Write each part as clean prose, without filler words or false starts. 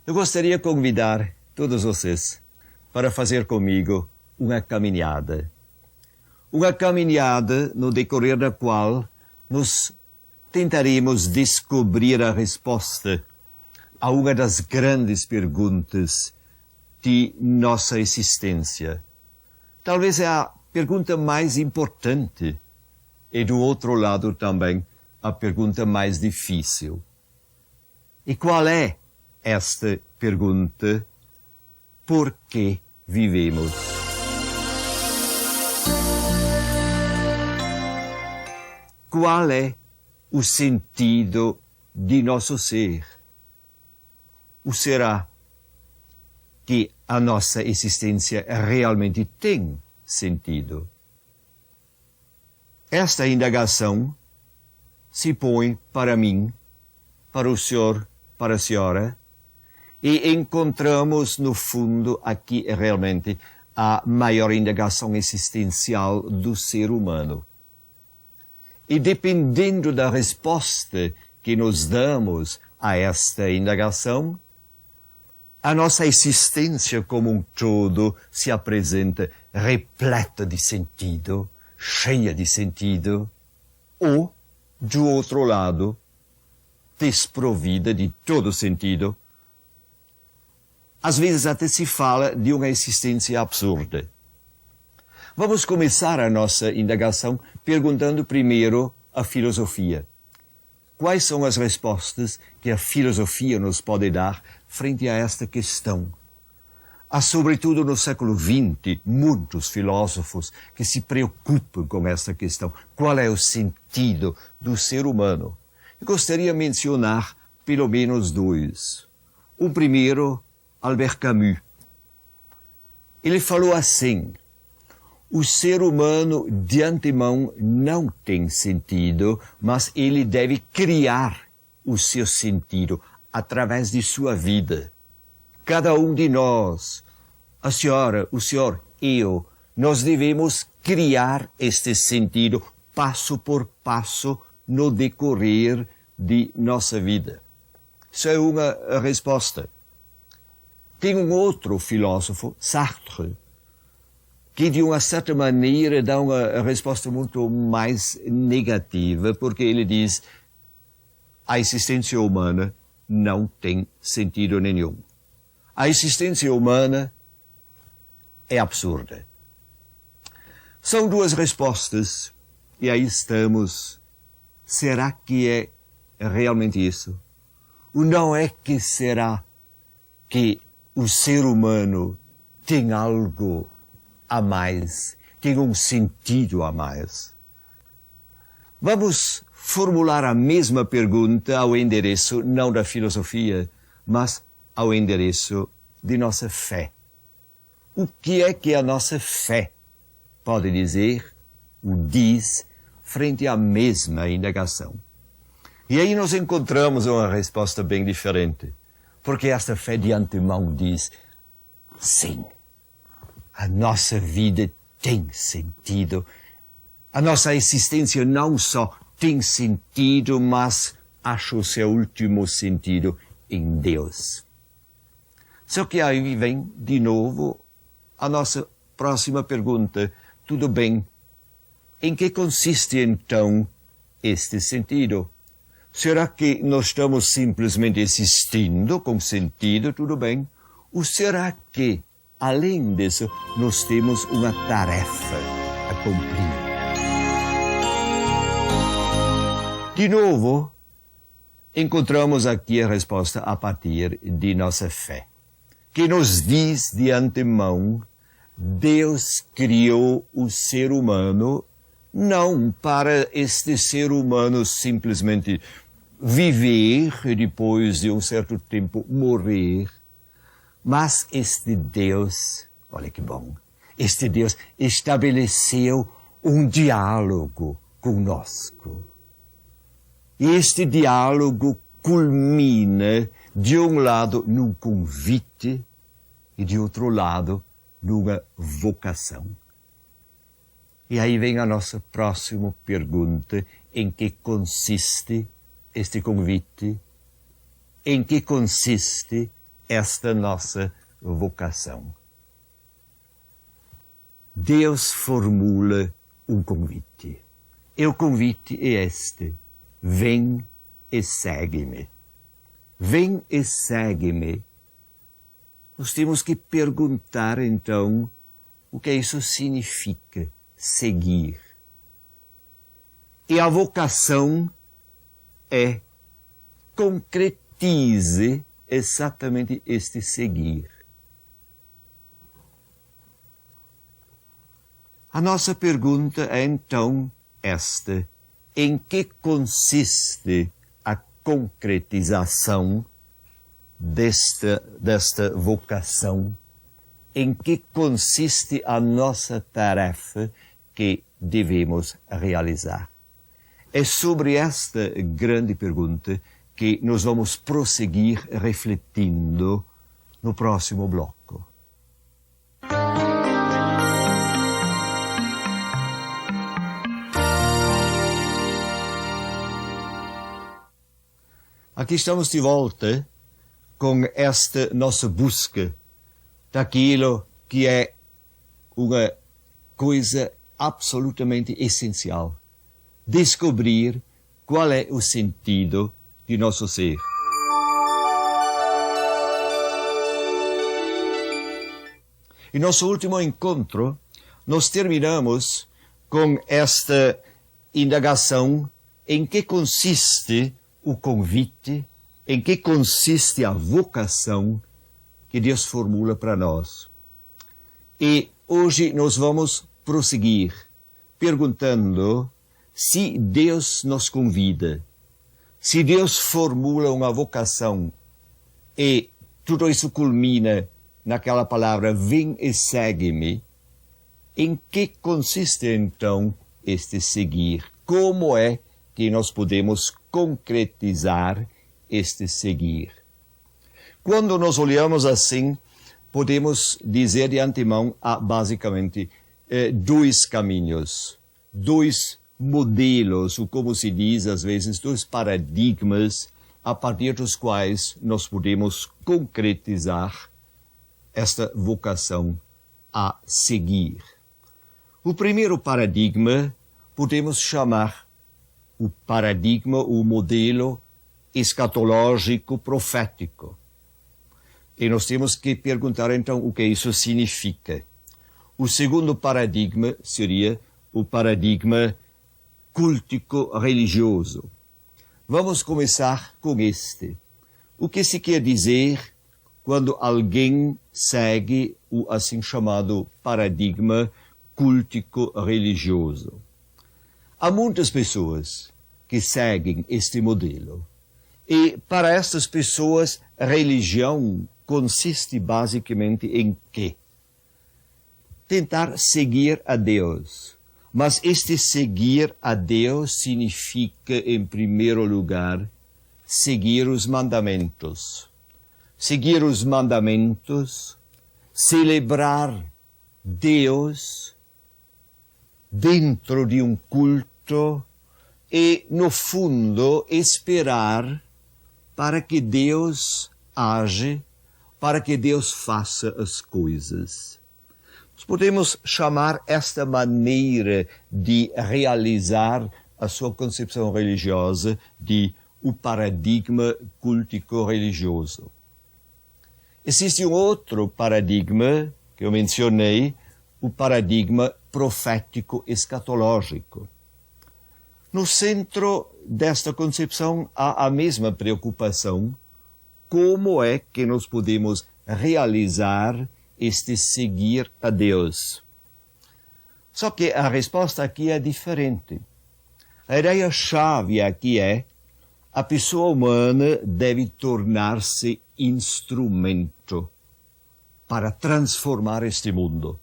Eu gostaria de convidar todos vocês para fazer comigo uma caminhada. Uma caminhada no decorrer da qual nós tentaremos descobrir a resposta a uma das grandes perguntas de nossa existência. Talvez é a pergunta mais importante e, do outro lado, também a pergunta mais difícil. E qual é esta pergunta? Por que vivemos? Qual é o sentido de nosso ser? O será que a nossa existência realmente tem sentido? Esta indagação se põe para mim, para o senhor, para a senhora, e encontramos no fundo aqui realmente a maior indagação existencial do ser humano. E dependendo da resposta que nos damos a esta indagação, a nossa existência como um todo se apresenta repleta de sentido, cheia de sentido, ou, do outro lado, desprovida de todo sentido. Às vezes até se fala de uma existência absurda. Vamos começar a nossa indagação perguntando primeiro à filosofia. Quais são as respostas que a filosofia nos pode dar frente a esta questão? Há, sobretudo no século XX, muitos filósofos que se preocupam com esta questão. Qual é o sentido do ser humano? Eu gostaria de mencionar pelo menos dois. O primeiro, Albert Camus. Ele falou assim: o ser humano de antemão não tem sentido, mas ele deve criar o seu sentido através de sua vida. Cada um de nós, a senhora, o senhor, eu, nós devemos criar este sentido passo por passo no decorrer de nossa vida. Isso é uma resposta. Tem um outro filósofo, Sartre, que de uma certa maneira dá uma resposta muito mais negativa, porque ele diz: a existência humana não tem sentido nenhum. A existência humana é absurda. São duas respostas, e aí estamos. Será que é realmente isso? Ou não é que será que o ser humano tem algo a mais, tem um sentido a mais? Vamos formular a mesma pergunta ao endereço não da filosofia, mas ao endereço de nossa fé. O que é que a nossa fé pode dizer, ou diz, frente à mesma indagação? E aí nós encontramos uma resposta bem diferente, porque esta fé de antemão diz: sim, a nossa vida tem sentido. A nossa existência não só tem sentido, mas acha o seu último sentido em Deus. Só que aí vem, de novo, a nossa próxima pergunta. Tudo bem, em que consiste então este sentido? Será que nós estamos simplesmente existindo com sentido? Tudo bem. Ou será que, além disso, nós temos uma tarefa a cumprir? De novo, encontramos aqui a resposta a partir de nossa fé, que nos diz de antemão: Deus criou o ser humano não para este ser humano simplesmente viver e depois de um certo tempo morrer, mas este Deus, olha que bom, este Deus estabeleceu um diálogo conosco. E este diálogo culmina, de um lado, num convite e, de outro lado, numa vocação. E aí vem a nossa próxima pergunta: em que consiste este convite? Em que consiste esta nossa vocação. Deus formula um convite. E o convite é este: vem e segue-me. Vem e segue-me. Nós temos que perguntar, então, o que isso significa, seguir. E a vocação é: concretize exatamente este seguir. A nossa pergunta é, então, esta: em que consiste a concretização desta vocação? Em que consiste a nossa tarefa que devemos realizar? É sobre esta grande pergunta que nós vamos prosseguir refletindo no próximo bloco. Aqui estamos de volta com esta nossa busca daquilo que é uma coisa absolutamente essencial: descobrir qual é o sentido de nosso ser. Em nosso último encontro, nós terminamos com esta indagação: em que consiste o convite, em que consiste a vocação que Deus formula para nós. E hoje nós vamos prosseguir perguntando se Deus nos convida, se Deus formula uma vocação e tudo isso culmina naquela palavra: vem e segue-me. Em que consiste então este seguir? Como é que nós podemos concretizar este seguir? Quando nós olhamos assim, podemos dizer de antemão há basicamente dois caminhos, dois modelos, ou como se diz às vezes, dois paradigmas a partir dos quais nós podemos concretizar esta vocação a seguir. O primeiro paradigma podemos chamar o paradigma, o modelo escatológico profético. E nós temos que perguntar então o que isso significa. O segundo paradigma seria o paradigma cultico-religioso. Vamos começar com este. O que se quer dizer quando alguém segue o assim chamado paradigma cultico-religioso? Há muitas pessoas que seguem este modelo. E para estas pessoas, a religião consiste basicamente em quê? Tentar seguir a Deus. Mas este seguir a Deus significa, em primeiro lugar, seguir os mandamentos. Seguir os mandamentos, celebrar Deus dentro de um culto e, no fundo, esperar para que Deus age, para que Deus faça as coisas. Nós podemos chamar esta maneira de realizar a sua concepção religiosa de o paradigma cultico-religioso. Existe um outro paradigma que eu mencionei, o paradigma profético-escatológico. No centro desta concepção há a mesma preocupação: como é que nós podemos realizar este seguir a Deus? Só que a resposta aqui é diferente. A ideia-chave aqui é: a pessoa humana deve tornar-se instrumento para transformar este mundo.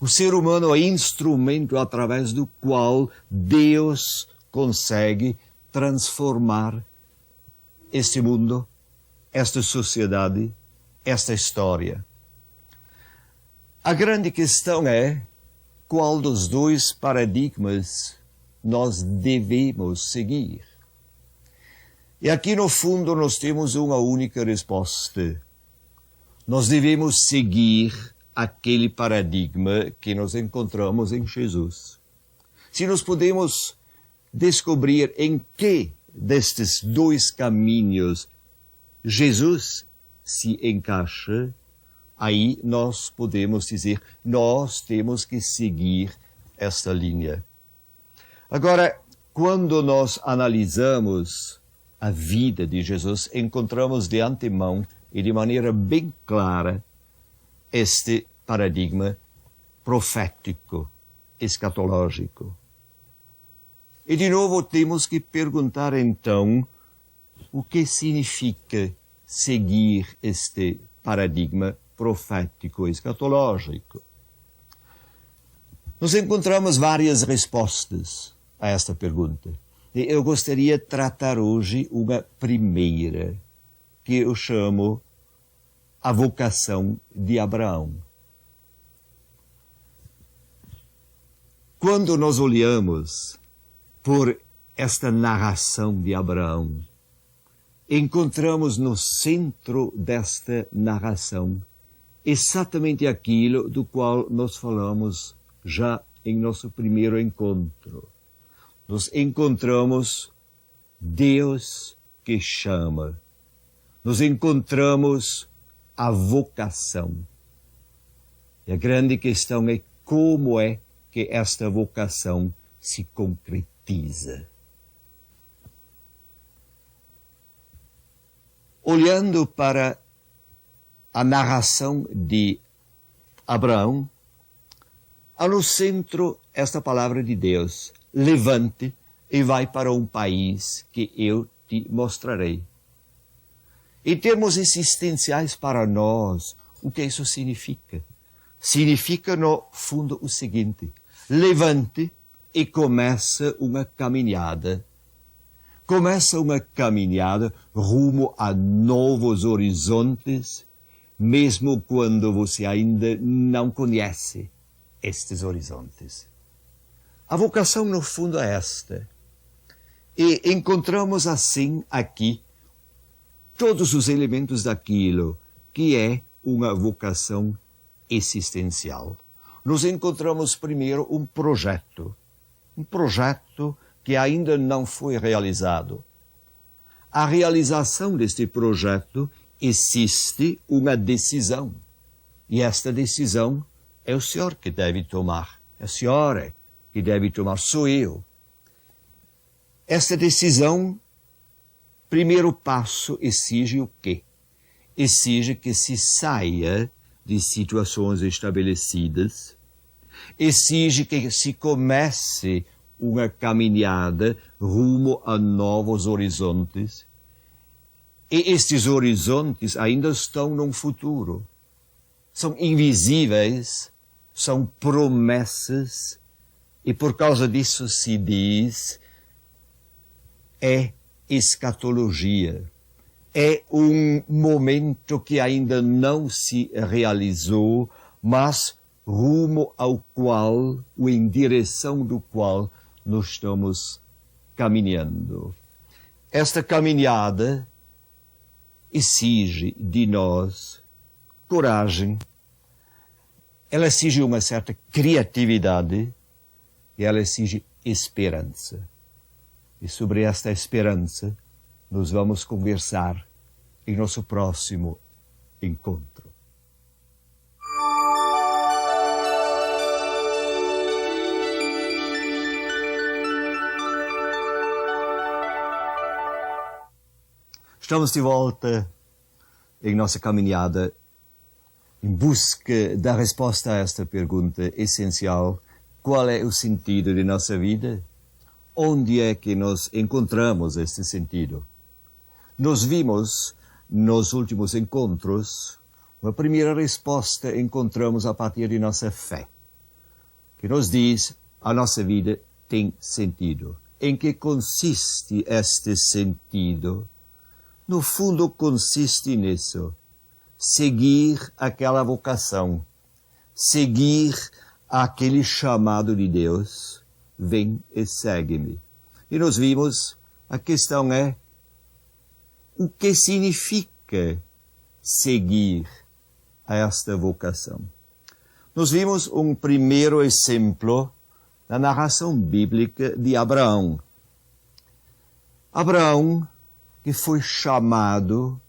O ser humano é instrumento através do qual Deus consegue transformar este mundo, esta sociedade, esta história. A grande questão é qual dos dois paradigmas nós devemos seguir. E aqui no fundo nós temos uma única resposta: nós devemos seguir aquele paradigma que nós encontramos em Jesus. Se nós podemos descobrir em que destes dois caminhos Jesus se encaixa, aí nós podemos dizer, nós temos que seguir esta linha. Agora, quando nós analisamos a vida de Jesus, encontramos de antemão e de maneira bem clara este paradigma profético, escatológico. E de novo temos que perguntar então o que significa seguir este paradigma profético, escatológico. Nós encontramos várias respostas a esta pergunta. E eu gostaria de tratar hoje uma primeira, que eu chamo a vocação de Abraão. Quando nós olhamos por esta narração de Abraão, encontramos no centro desta narração exatamente aquilo do qual nós falamos já em nosso primeiro encontro. Nós encontramos Deus que chama. Nós encontramos a vocação. E a grande questão é como é que esta vocação se concretiza. Olhando para a narração de Abraão, há no centro esta palavra de Deus: levante e vai para um país que eu te mostrarei. Em termos existenciais para nós, o que isso significa? Significa, no fundo, o seguinte: levante e começa uma caminhada. Começa uma caminhada rumo a novos horizontes, mesmo quando você ainda não conhece estes horizontes. A vocação, no fundo, é esta. E encontramos assim aqui todos os elementos daquilo que é uma vocação existencial. Nós encontramos primeiro um projeto que ainda não foi realizado. A realização deste projeto existe uma decisão. E esta decisão é o senhor que deve tomar. É a senhora que deve tomar, sou eu. Esta decisão, primeiro passo, exige o quê? Exige que se saia de situações estabelecidas, exige que se comece uma caminhada rumo a novos horizontes. E estes horizontes ainda estão no futuro. São invisíveis, são promessas, e por causa disso se diz, é escatologia. É um momento que ainda não se realizou, mas rumo ao qual, ou em direção do qual, nós estamos caminhando. Esta caminhada exige de nós coragem, ela exige uma certa criatividade e ela exige esperança. E sobre esta esperança nós vamos conversar em nosso próximo encontro. Estamos de volta em nossa caminhada em busca da resposta a esta pergunta essencial: qual é o sentido de nossa vida? Onde é que nós encontramos este sentido? Nós vimos nos últimos encontros uma primeira resposta encontramos a partir de nossa fé, que nos diz: a nossa vida tem sentido. Em que consiste este sentido? No fundo, consiste nisso: seguir aquela vocação, seguir aquele chamado de Deus, vem e segue-me. E nós vimos, a questão é, o que significa seguir a esta vocação. Nós vimos um primeiro exemplo na narração bíblica de Abraão. Abraão, que foi chamado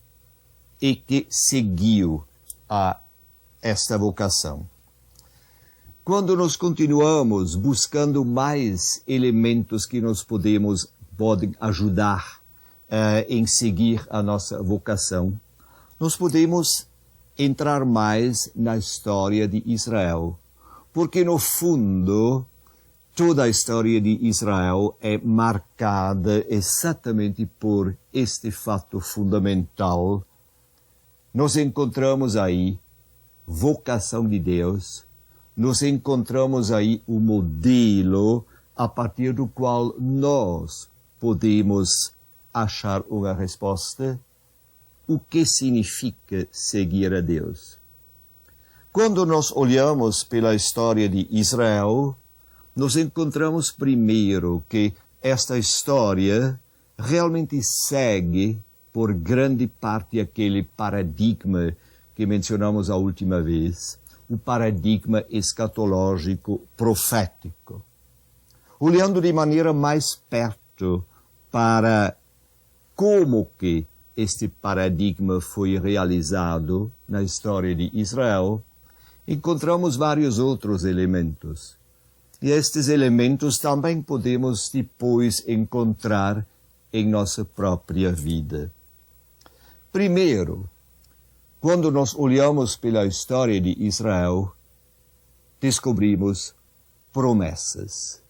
e que seguiu a esta vocação. Quando nós continuamos buscando mais elementos que nos podem ajudar em seguir a nossa vocação, nós podemos entrar mais na história de Israel, porque no fundo toda a história de Israel é marcada exatamente por este fato fundamental. Nós encontramos aí vocação de Deus, nós encontramos aí o modelo a partir do qual nós podemos achar uma resposta. O que significa seguir a Deus? Quando nós olhamos pela história de Israel, nós encontramos primeiro que esta história realmente segue por grande parte aquele paradigma que mencionamos a última vez, o paradigma escatológico profético. Olhando de maneira mais perto para como que este paradigma foi realizado na história de Israel, encontramos vários outros elementos. E estes elementos também podemos depois encontrar em nossa própria vida. Primeiro, quando nós olhamos pela história de Israel, descobrimos promessas.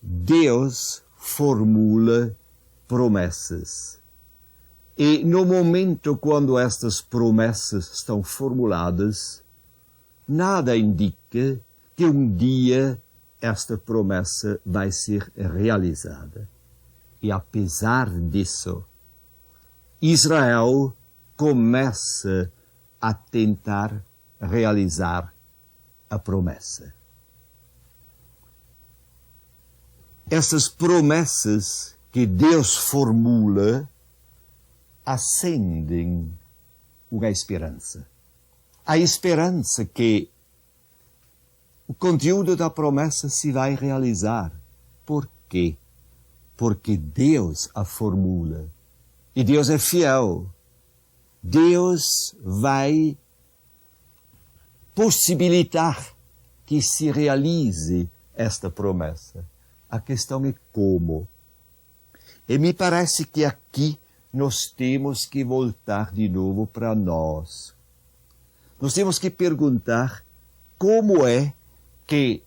Deus formula promessas. E no momento quando estas promessas estão formuladas, nada indica que um dia esta promessa vai ser realizada. E apesar disso, Israel começa a tentar realizar a promessa. Essas promessas que Deus formula acendem uma esperança. A esperança que o conteúdo da promessa se vai realizar. Por quê? Porque Deus a formula. E Deus é fiel. Deus vai possibilitar que se realize esta promessa. A questão é como. E me parece que aqui nós temos que voltar de novo para nós. Nós temos que perguntar como é que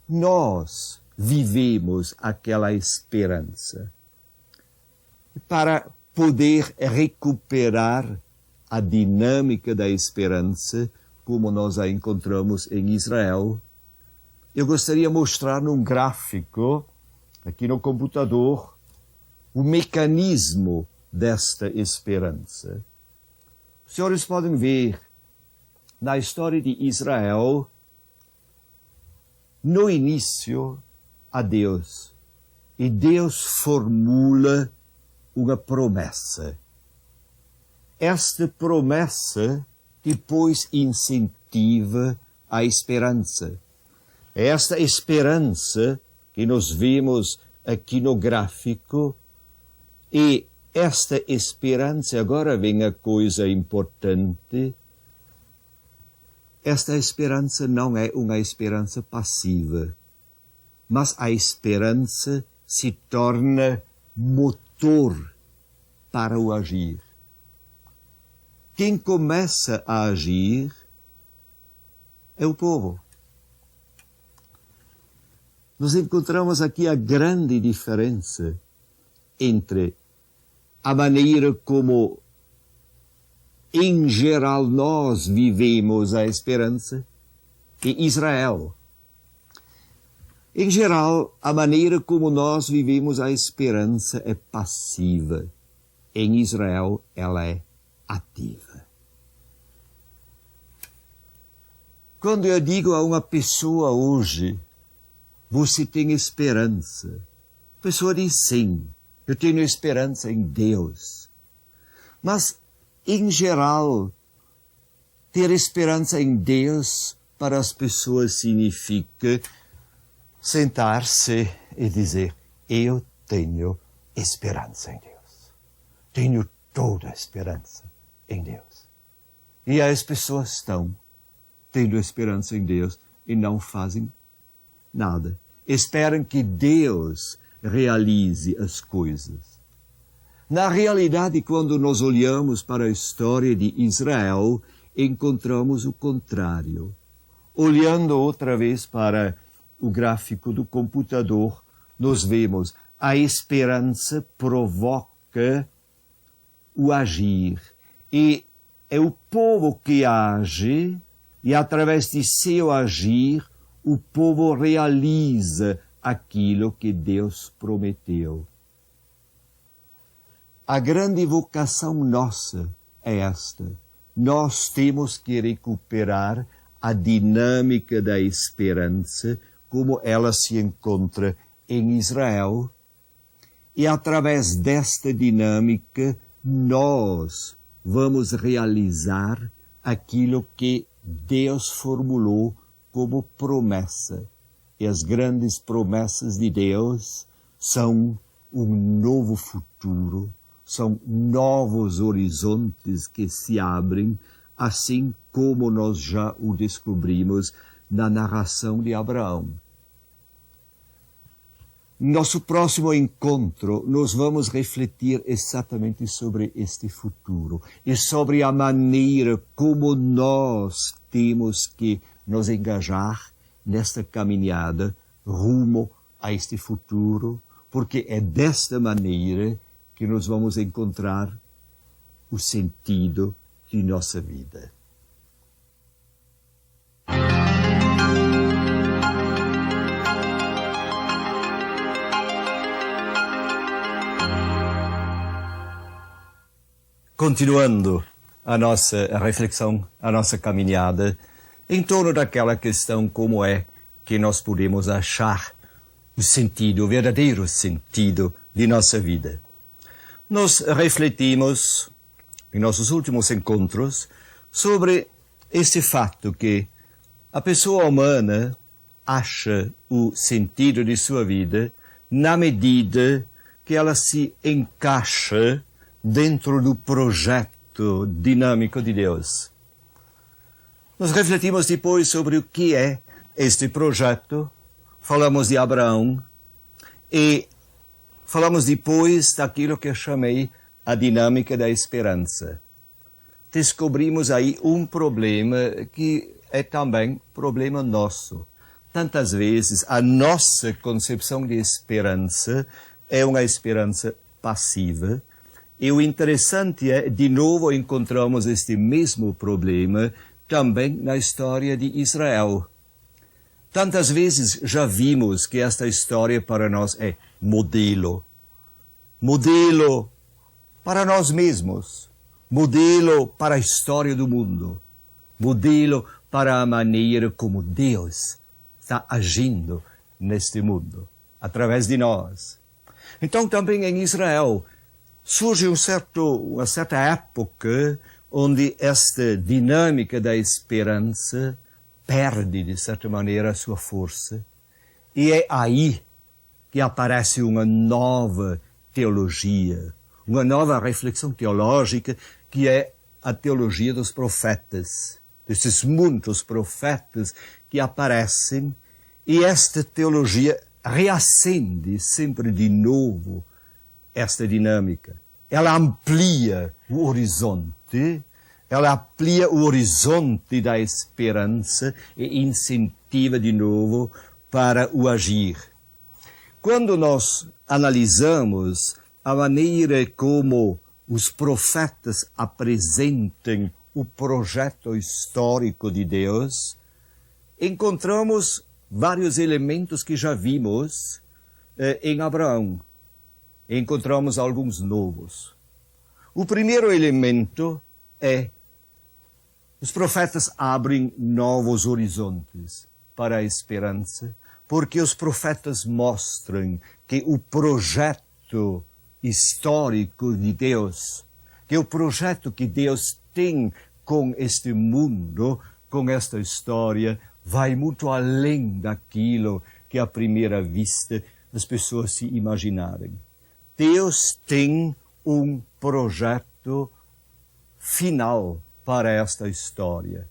nós vivemos aquela esperança. Para poder recuperar a dinâmica da esperança, como nós a encontramos em Israel, eu gostaria de mostrar num gráfico, aqui no computador, o mecanismo desta esperança. Os senhores podem ver, na história de Israel, no início, a Deus. E Deus formula uma promessa. Esta promessa depois incentiva a esperança. Esta esperança que nós vemos aqui no gráfico, e esta esperança, agora vem a coisa importante, esta esperança não é uma esperança passiva, mas a esperança se torna motor para o agir. Quem começa a agir é o povo. Nós encontramos aqui a grande diferença entre a maneira como, em geral, nós vivemos a esperança e Israel. Em geral, a maneira como nós vivemos a esperança é passiva. Em Israel, ela é ativa. Quando eu digo a uma pessoa hoje, você tem esperança, a pessoa diz sim, eu tenho esperança em Deus. Mas em geral, ter esperança em Deus para as pessoas significa sentar-se e dizer, eu tenho esperança em Deus. Tenho toda a esperança em Deus. E as pessoas estão tendo esperança em Deus e não fazem nada. Esperam que Deus realize as coisas. Na realidade, quando nós olhamos para a história de Israel, encontramos o contrário. Olhando outra vez para o gráfico do computador, nós vemos a esperança provoca o agir. E é o povo que age, e através de seu agir, o povo realiza aquilo que Deus prometeu. A grande vocação nossa é esta. Nós temos que recuperar a dinâmica da esperança como ela se encontra em Israel. E através desta dinâmica, nós vamos realizar aquilo que Deus formulou como promessa. E as grandes promessas de Deus são um novo futuro, são novos horizontes que se abrem, assim como nós já o descobrimos na narração de Abraão. Nosso próximo encontro, nós vamos refletir exatamente sobre este futuro e sobre a maneira como nós temos que nos engajar nesta caminhada rumo a este futuro, porque é desta maneira que nós vamos encontrar o sentido de nossa vida. Continuando a nossa reflexão, a nossa caminhada, em torno daquela questão como é que nós podemos achar o sentido, o verdadeiro sentido de nossa vida. Nós refletimos, em nossos últimos encontros, sobre este fato que a pessoa humana acha o sentido de sua vida na medida que ela se encaixa dentro do projeto dinâmico de Deus. Nós refletimos depois sobre o que é este projeto, falamos de Abraão e falamos depois daquilo que eu chamei a dinâmica da esperança. Descobrimos aí um problema que é também problema nosso. Tantas vezes a nossa concepção de esperança é uma esperança passiva. E o interessante é, de novo, encontramos este mesmo problema também na história de Israel. Tantas vezes já vimos que esta história para nós é modelo. Modelo para nós mesmos. Modelo para a história do mundo. Modelo para a maneira como Deus está agindo neste mundo, através de nós. Então, também em Israel, surge uma certa época onde esta dinâmica da esperança perde, de certa maneira, a sua força. E é aí que aparece uma nova teologia, uma nova reflexão teológica, que é a teologia dos profetas, desses muitos profetas que aparecem, e esta teologia reacende sempre de novo esta dinâmica. Ela amplia o horizonte da esperança e incentiva de novo para o agir. Quando nós analisamos a maneira como os profetas apresentam o projeto histórico de Deus, encontramos vários elementos que já vimos em Abraão. Encontramos alguns novos. O primeiro elemento é os profetas abrem novos horizontes para a esperança, porque os profetas mostram que o projeto histórico de Deus que o projeto que Deus tem com este mundo, com esta história, vai muito além daquilo que à primeira vista as pessoas se imaginarem. Deus tem um projeto final para esta história.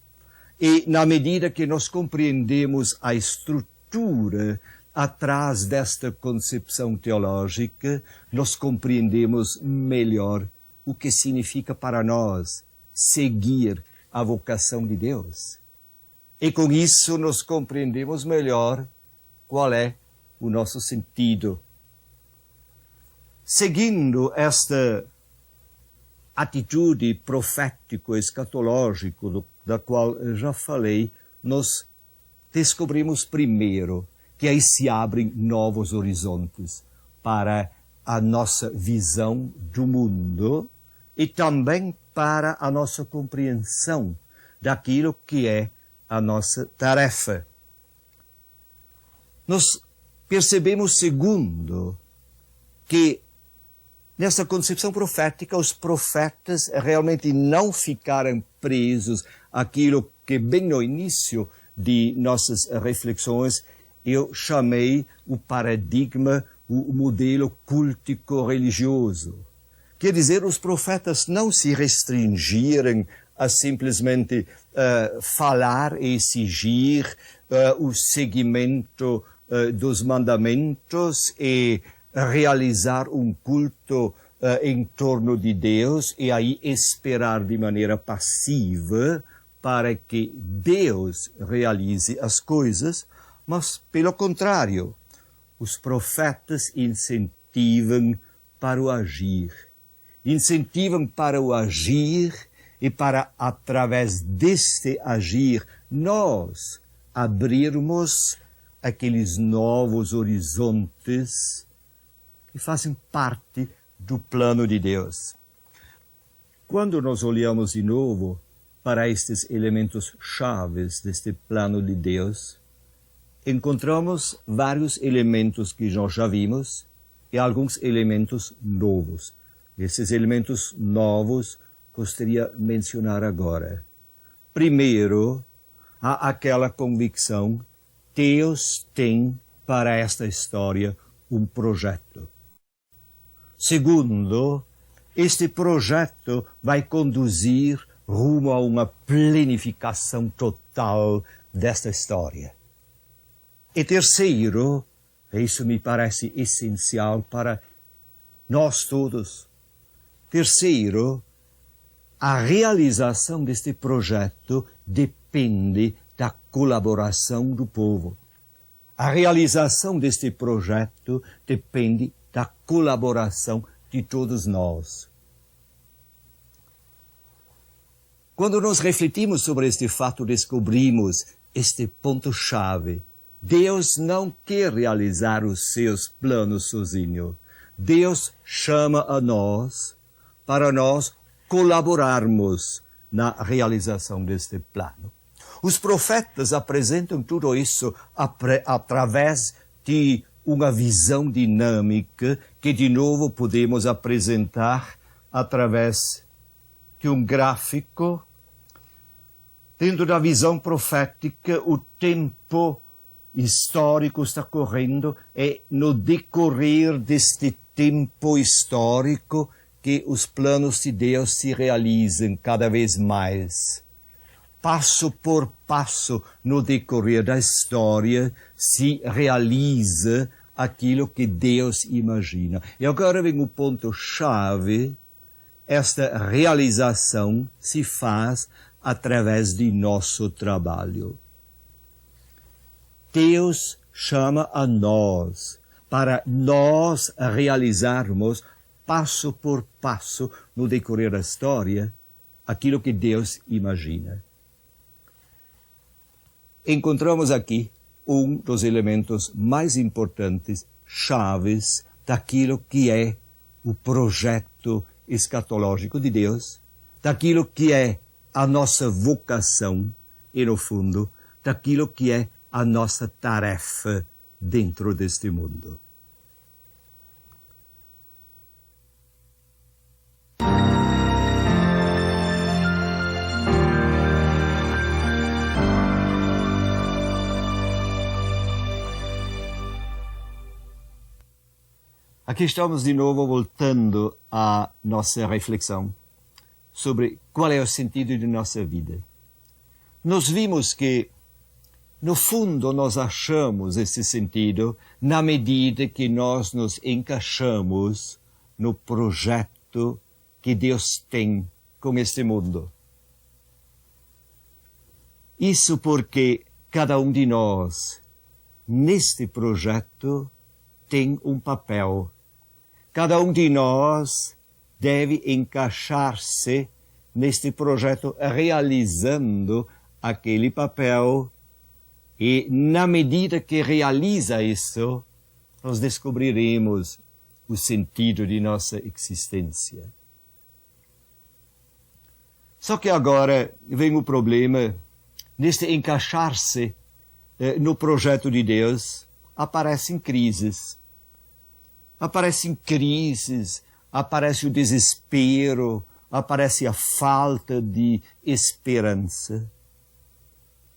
E na medida que nós compreendemos a estrutura atrás desta concepção teológica, nós compreendemos melhor o que significa para nós seguir a vocação de Deus. E com isso nós compreendemos melhor qual é o nosso sentido. Seguindo esta atitude profético-escatológico da qual já falei, nós descobrimos primeiro que aí se abrem novos horizontes para a nossa visão do mundo e também para a nossa compreensão daquilo que é a nossa tarefa. Nós percebemos, segundo, que nessa concepção profética, os profetas realmente não ficaram presos àquilo que, bem no início de nossas reflexões, eu chamei o paradigma, o modelo cultico-religioso. Quer dizer, os profetas não se restringiram a simplesmente falar e exigir o seguimento dos mandamentos e realizar um culto em torno de Deus e aí esperar de maneira passiva para que Deus realize as coisas, mas, pelo contrário, os profetas incentivam para o agir. Incentivam para o agir e para, através deste agir, nós abrirmos aqueles novos horizontes que fazem parte do plano de Deus. Quando nós olhamos de novo para estes elementos chaves deste plano de Deus, encontramos vários elementos que nós já vimos e alguns elementos novos. Esses elementos novos gostaria de mencionar agora. Primeiro, há aquela convicção: Deus tem para esta história um projeto. Segundo, este projeto vai conduzir rumo a uma planificação total desta história. E terceiro, isso me parece essencial para nós todos. Terceiro, a realização deste projeto depende da colaboração do povo. A realização deste projeto depende da colaboração de todos nós. Quando nós refletimos sobre este fato, descobrimos este ponto-chave. Deus não quer realizar os seus planos sozinho. Deus chama a nós para nós colaborarmos na realização deste plano. Os profetas apresentam tudo isso através de uma visão dinâmica que, de novo, podemos apresentar através de um gráfico. Dentro da visão profética, o tempo histórico está correndo e no decorrer deste tempo histórico que os planos de Deus se realizam cada vez mais. Passo por passo, no decorrer da história, se realiza aquilo que Deus imagina. E agora vem o ponto-chave: esta realização se faz através de nosso trabalho. Deus chama a nós para nós realizarmos, passo por passo, no decorrer da história, aquilo que Deus imagina. Encontramos aqui um dos elementos mais importantes, chaves, daquilo que é o projeto escatológico de Deus, daquilo que é a nossa vocação e, no fundo, daquilo que é a nossa tarefa dentro deste mundo. Aqui estamos de novo voltando à nossa reflexão sobre qual é o sentido de nossa vida. Nós vimos que, no fundo, nós achamos esse sentido na medida que nós nos encaixamos no projeto que Deus tem com este mundo. Isso porque cada um de nós, neste projeto, tem um papel. Cada um de nós deve encaixar-se neste projeto realizando aquele papel e, na medida que realiza isso, nós descobriremos o sentido de nossa existência. Só que agora vem o problema, neste encaixar-se no projeto de Deus, aparecem crises. Aparece o desespero, aparece a falta de esperança.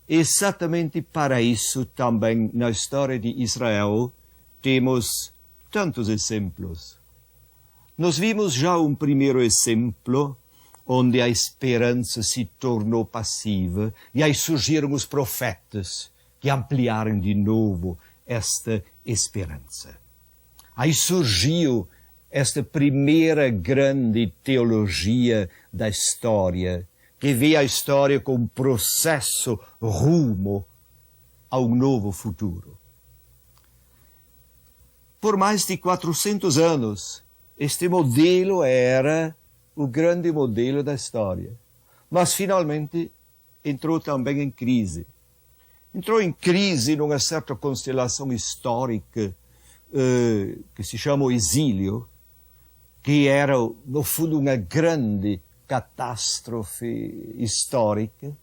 Exatamente para isso também na história de Israel temos tantos exemplos. Nós vimos já um primeiro exemplo onde a esperança se tornou passiva e aí surgiram os profetas que ampliaram de novo esta esperança. Aí surgiu esta primeira grande teologia da história, que vê a história como um processo rumo a um novo futuro. Por mais de 400 anos, este modelo era o grande modelo da história. Mas, finalmente, entrou também em crise. Entrou em crise numa certa constelação histórica que se chama o exílio, que era, no fundo, uma grande catástrofe histórica.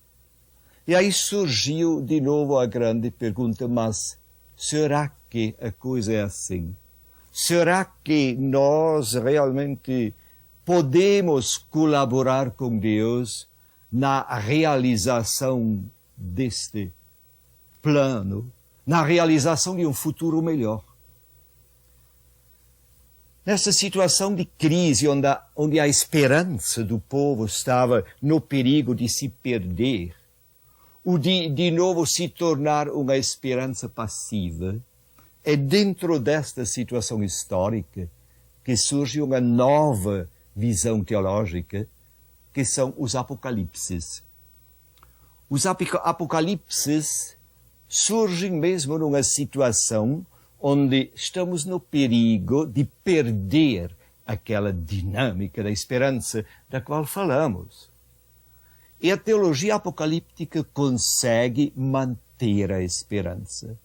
E aí surgiu de novo a grande pergunta, mas será que a coisa é assim? Será que nós realmente podemos colaborar com Deus na realização deste plano, na realização de um futuro melhor? Nessa situação de crise, onde a esperança do povo estava no perigo de se perder, ou de novo se tornar uma esperança passiva, é dentro desta situação histórica que surge uma nova visão teológica, que são os apocalipses. Os apocalipses surgem mesmo numa situação onde estamos no perigo de perder aquela dinâmica da esperança da qual falamos. E a teologia apocalíptica consegue manter a esperança.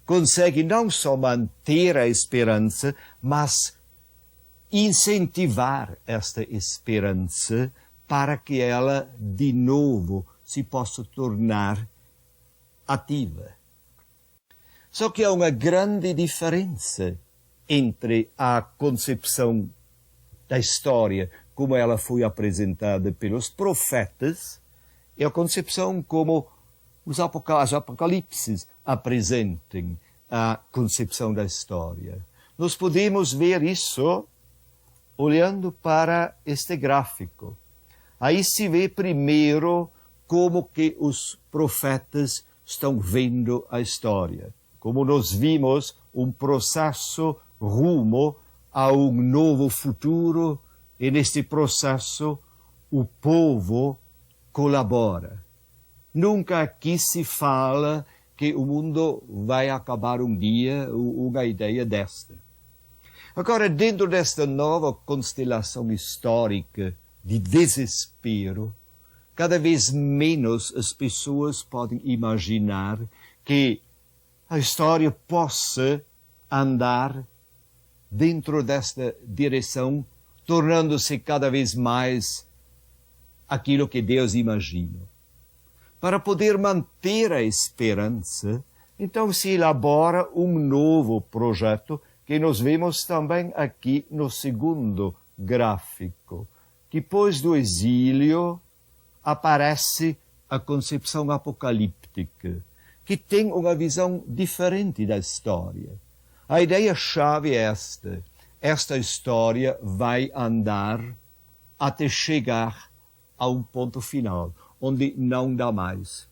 Consegue não só manter a esperança, mas incentivar esta esperança para que ela, de novo, se possa tornar ativa. Só que há uma grande diferença entre a concepção da história, como ela foi apresentada pelos profetas, e a concepção como os apocalipses apresentem a concepção da história. Nós podemos ver isso olhando para este gráfico. Aí se vê primeiro como que os profetas estão vendo a história. Como nós vimos, um processo rumo a um novo futuro, e neste processo o povo colabora. Nunca aqui se fala que o mundo vai acabar um dia, uma ideia desta. Agora, dentro desta nova constelação histórica de desespero, cada vez menos as pessoas podem imaginar que a história possa andar dentro desta direção, tornando-se cada vez mais aquilo que Deus imagina. Para poder manter a esperança, então se elabora um novo projeto que nós vemos também aqui no segundo gráfico. Depois do exílio, aparece a concepção apocalíptica, que tem uma visão diferente da história. A ideia-chave é esta. esta história vai andar até chegar a um ponto final, onde não dá mais.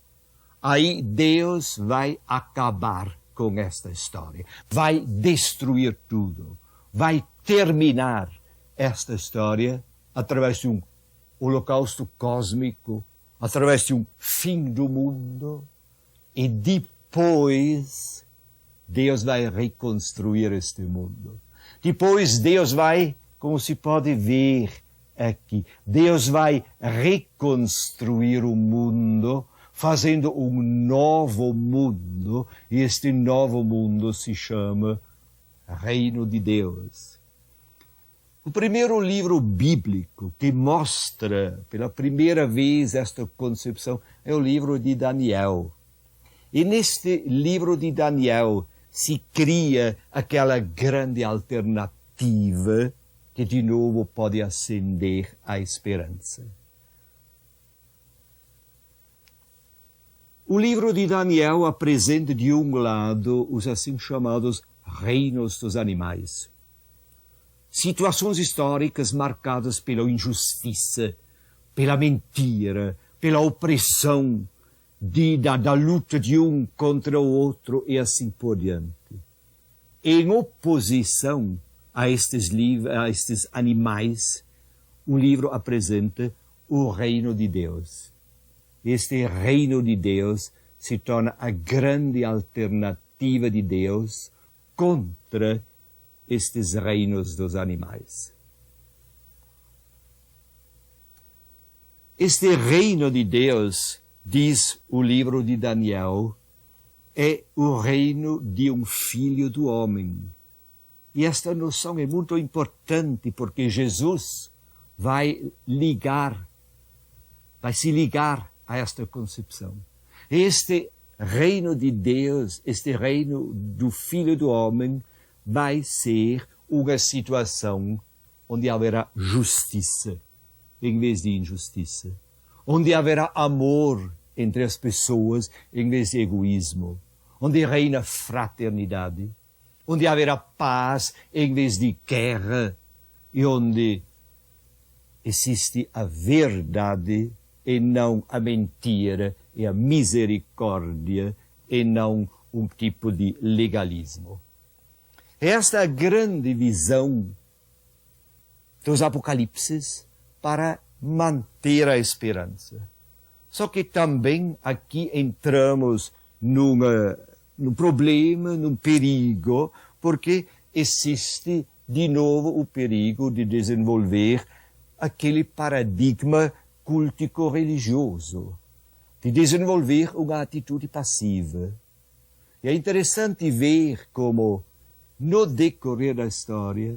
Aí Deus vai acabar com esta história, vai destruir tudo, vai terminar esta história através de um holocausto cósmico, através de um fim do mundo, e depois Deus vai reconstruir este mundo. Depois Deus vai, como se pode ver aqui, Deus vai reconstruir o mundo, fazendo um novo mundo, e este novo mundo se chama Reino de Deus. O primeiro livro bíblico que mostra pela primeira vez esta concepção é o livro de Daniel. E neste livro de Daniel se cria aquela grande alternativa que de novo pode acender a esperança. O livro de Daniel apresenta de um lado os assim chamados reinos dos animais. Situações históricas marcadas pela injustiça, pela mentira, pela opressão, da luta de um contra o outro e assim por diante. Em oposição a estes animais, o livro apresenta o reino de Deus. Este reino de Deus se torna a grande alternativa de Deus contra estes reinos dos animais. Este reino de Deus, diz o livro de Daniel, é o reino de um filho do homem. E esta noção é muito importante porque Jesus vai se ligar a esta concepção. Este reino de Deus, este reino do filho do homem, vai ser uma situação onde haverá justiça em vez de injustiça, onde haverá amor entre as pessoas em vez de egoísmo, onde reina fraternidade, onde haverá paz em vez de guerra e onde existe a verdade e não a mentira e a misericórdia e não um tipo de legalismo. Esta é a grande visão dos Apocalipses para manter a esperança. Só que também aqui entramos num problema, num perigo, porque existe de novo o perigo de desenvolver aquele paradigma cultico-religioso, de desenvolver uma atitude passiva. E é interessante ver como no decorrer da história,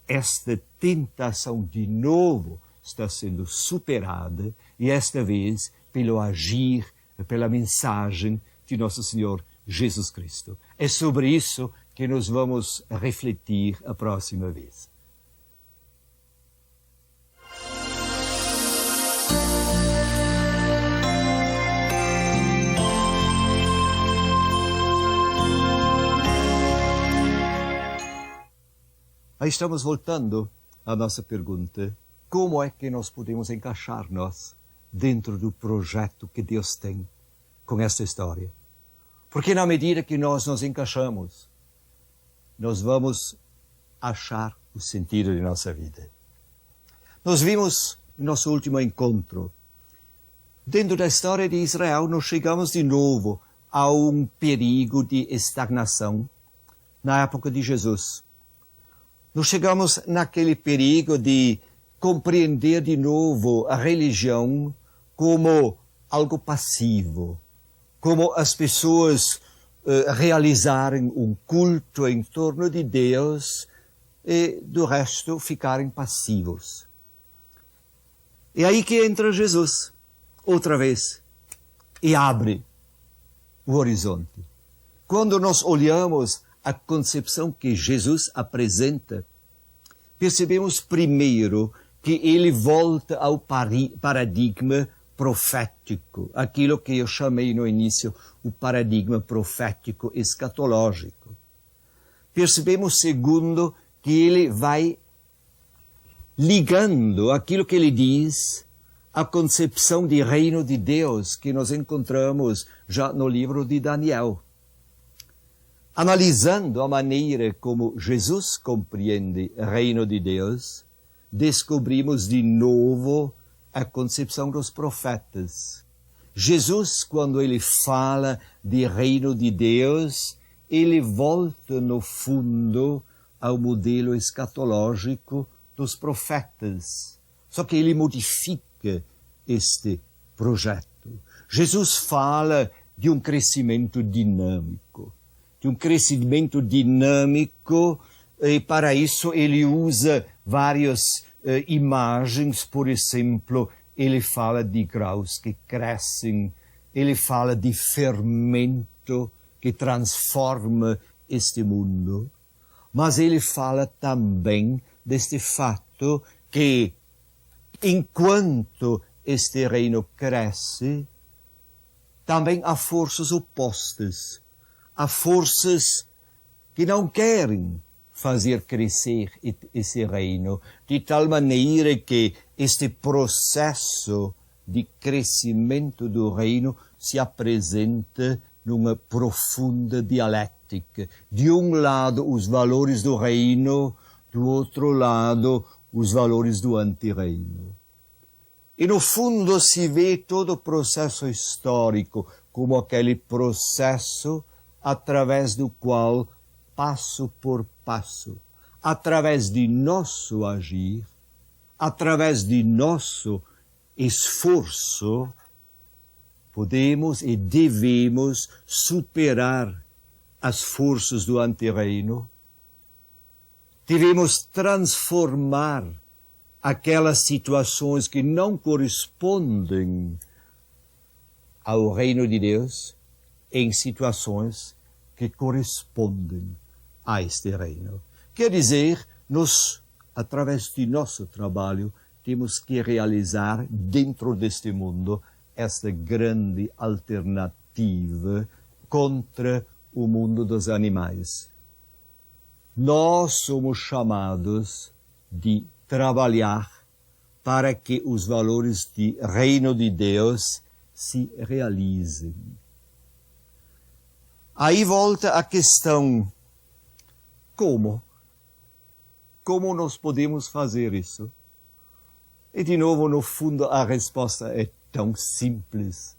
esta tentação de novo está sendo superada, e esta vez pelo agir, pela mensagem de Nosso Senhor Jesus Cristo. É sobre isso que nós vamos refletir a próxima vez. Aí estamos voltando à nossa pergunta: como é que nós podemos encaixar-nos dentro do projeto que Deus tem com esta história? Porque na medida que nós nos encaixamos, nós vamos achar o sentido de nossa vida. Nós vimos no nosso último encontro, dentro da história de Israel, nós chegamos de novo a um perigo de estagnação na época de Jesus. Nós chegamos naquele perigo de compreender de novo a religião como algo passivo, como as pessoas realizarem um culto em torno de Deus e do resto ficarem passivos. É aí que entra Jesus, outra vez, e abre o horizonte. Quando nós olhamos a concepção que Jesus apresenta, percebemos primeiro que ele volta ao paradigma profético, aquilo que eu chamei no início o paradigma profético escatológico. Percebemos, segundo, que ele vai ligando aquilo que ele diz à concepção de reino de Deus que nós encontramos já no livro de Daniel. Analisando a maneira como Jesus compreende o reino de Deus, descobrimos de novo a concepção dos profetas. Jesus, quando ele fala de reino de Deus, ele volta no fundo ao modelo escatológico dos profetas. Só que ele modifica este projeto. Jesus fala de um crescimento dinâmico. E para isso ele usa várias imagens. Por exemplo, ele fala de graus que crescem, ele fala de fermento que transforma este mundo, mas ele fala também deste fato que, enquanto este reino cresce, também há forças opostas, há forças que não querem fazer crescer esse reino, de tal maneira que este processo de crescimento do reino se apresenta numa profunda dialética. De um lado, os valores do reino, do outro lado, os valores do antirreino. E no fundo se vê todo o processo histórico como aquele processo através do qual, passo por passo, através de nosso agir, através de nosso esforço, podemos e devemos superar as forças do antirreino, devemos transformar aquelas situações que não correspondem ao reino de Deus em situações que correspondem a este reino. Quer dizer, nós, através de nosso trabalho, temos que realizar dentro deste mundo esta grande alternativa contra o mundo dos animais. Nós somos chamados de trabalhar para que os valores do reino de Deus se realizem. Aí volta a questão: como? Como nós podemos fazer isso? E de novo, no fundo, a resposta é tão simples.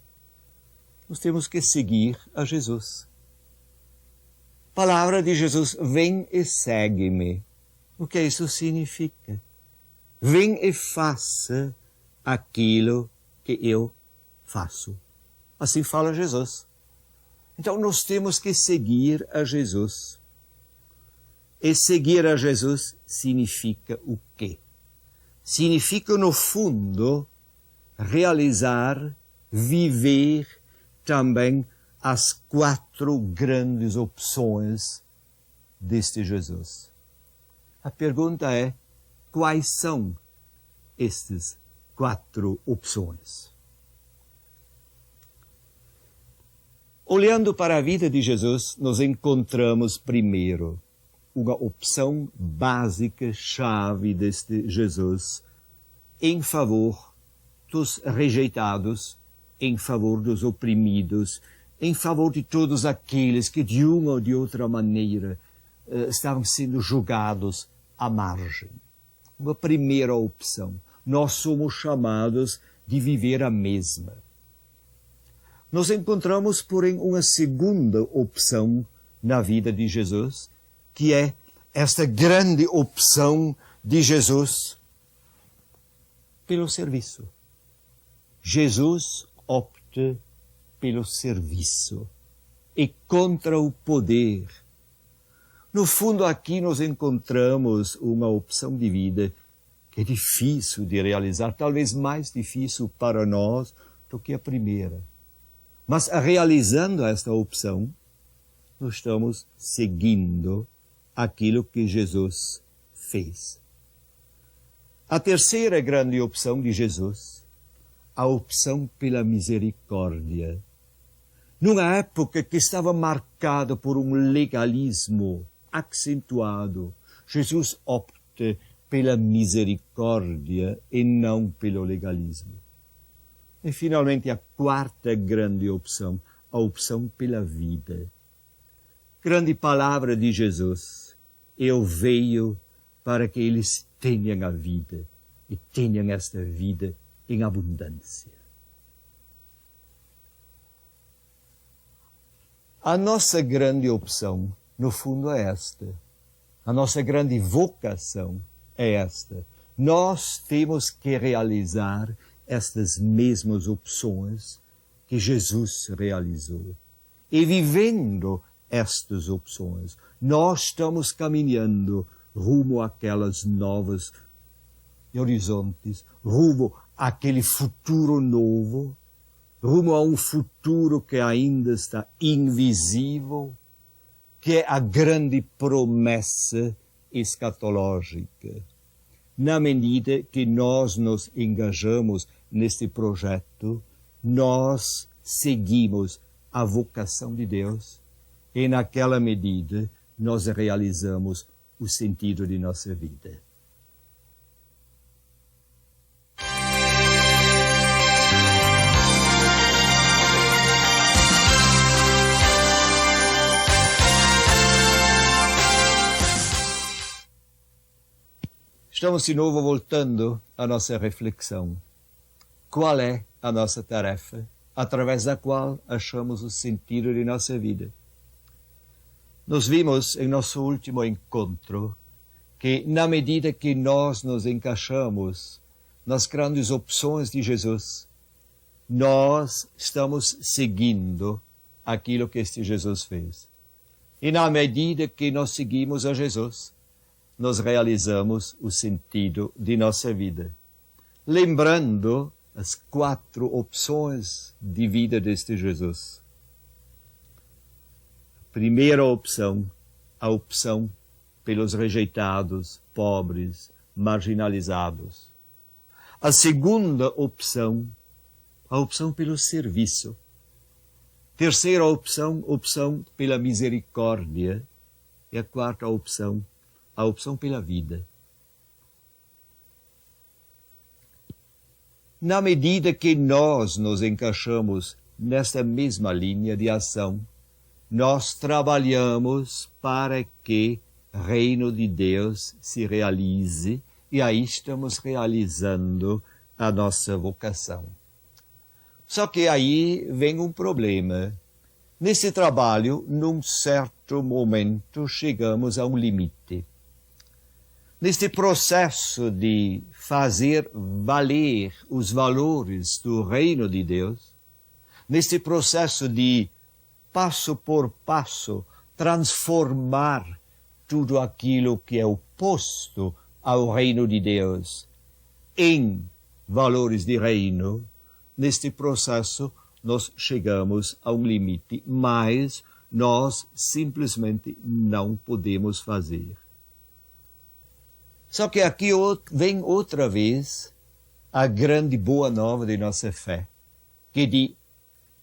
Nós temos que seguir a Jesus. Palavra de Jesus: vem e segue-me. O que isso significa? Vem e faça aquilo que eu faço. Assim fala Jesus. Então nós temos que seguir a Jesus. E seguir a Jesus significa o quê? Significa, no fundo, realizar, viver também as 4 grandes opções deste Jesus. A pergunta é: quais são estas 4 opções? Olhando para a vida de Jesus, nós encontramos primeiro uma opção básica, chave deste Jesus, em favor dos rejeitados, em favor dos oprimidos, em favor de todos aqueles que de uma ou de outra maneira estavam sendo julgados à margem. Uma primeira opção. Nós somos chamados de viver a mesma. Nós encontramos, porém, uma segunda opção na vida de Jesus, que é esta grande opção de Jesus pelo serviço. Jesus opta pelo serviço e contra o poder. No fundo, aqui nós encontramos uma opção de vida que é difícil de realizar, talvez mais difícil para nós do que a primeira. Mas realizando esta opção, nós estamos seguindo aquilo que Jesus fez. A terceira grande opção de Jesus, a opção pela misericórdia. Numa época que estava marcada por um legalismo acentuado, Jesus opta pela misericórdia e não pelo legalismo. E, finalmente, a quarta grande opção, a opção pela vida. Grande palavra de Jesus. Eu veio para que eles tenham a vida e tenham esta vida em abundância. A nossa grande opção, no fundo, é esta. A nossa grande vocação é esta. Nós temos que realizar estas mesmas opções que Jesus realizou. E vivendo estas opções, nós estamos caminhando rumo àquelas novas horizontes, rumo àquele futuro novo, rumo a um futuro que ainda está invisível, que é a grande promessa escatológica. Na medida que nós nos engajamos neste projeto, nós seguimos a vocação de Deus e, naquela medida, nós realizamos o sentido de nossa vida. Estamos de novo voltando à nossa reflexão. Qual é a nossa tarefa, através da qual achamos o sentido de nossa vida? Nós vimos em nosso último encontro que, na medida que nós nos encaixamos nas grandes opções de Jesus, nós estamos seguindo aquilo que este Jesus fez. E na medida que nós seguimos a Jesus, nós realizamos o sentido de nossa vida. Lembrando as 4 opções de vida deste Jesus. A primeira opção, a opção pelos rejeitados, pobres, marginalizados. A segunda opção, a opção pelo serviço. Terceira opção, opção pela misericórdia. E a quarta opção, a opção pela vida. Na medida que nós nos encaixamos nesta mesma linha de ação, nós trabalhamos para que o reino de Deus se realize e aí estamos realizando a nossa vocação. Só que aí vem um problema. Nesse trabalho, num certo momento, chegamos a um limite. Neste processo de fazer valer os valores do reino de Deus, neste processo de, passo por passo, transformar tudo aquilo que é oposto ao reino de Deus em valores de reino, neste processo nós chegamos a um limite, mas nós simplesmente não podemos fazer. Só que aqui vem outra vez a grande boa nova de nossa fé, que diz,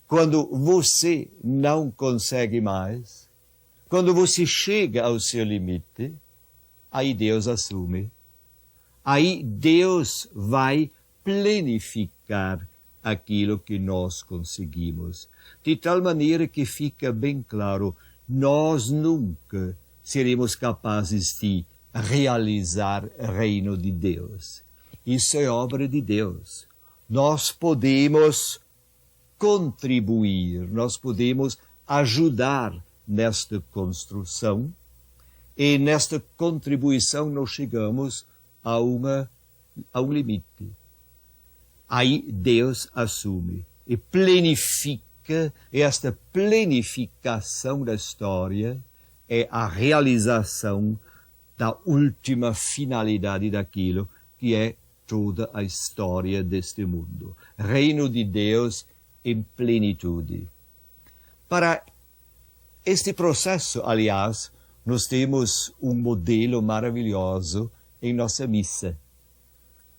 quando você não consegue mais, quando você chega ao seu limite, aí Deus assume. Aí Deus vai planificar aquilo que nós conseguimos. De tal maneira que fica bem claro, nós nunca seremos capazes de realizar o reino de Deus. Isso é obra de Deus. Nós podemos contribuir, nós podemos ajudar nesta construção e nesta contribuição nós chegamos a um limite. Aí Deus assume e planifica, e esta planificação da história é a realização da última finalidade daquilo que é toda a história deste mundo. Reino de Deus em plenitude. Para este processo, aliás, nós temos um modelo maravilhoso em nossa missa.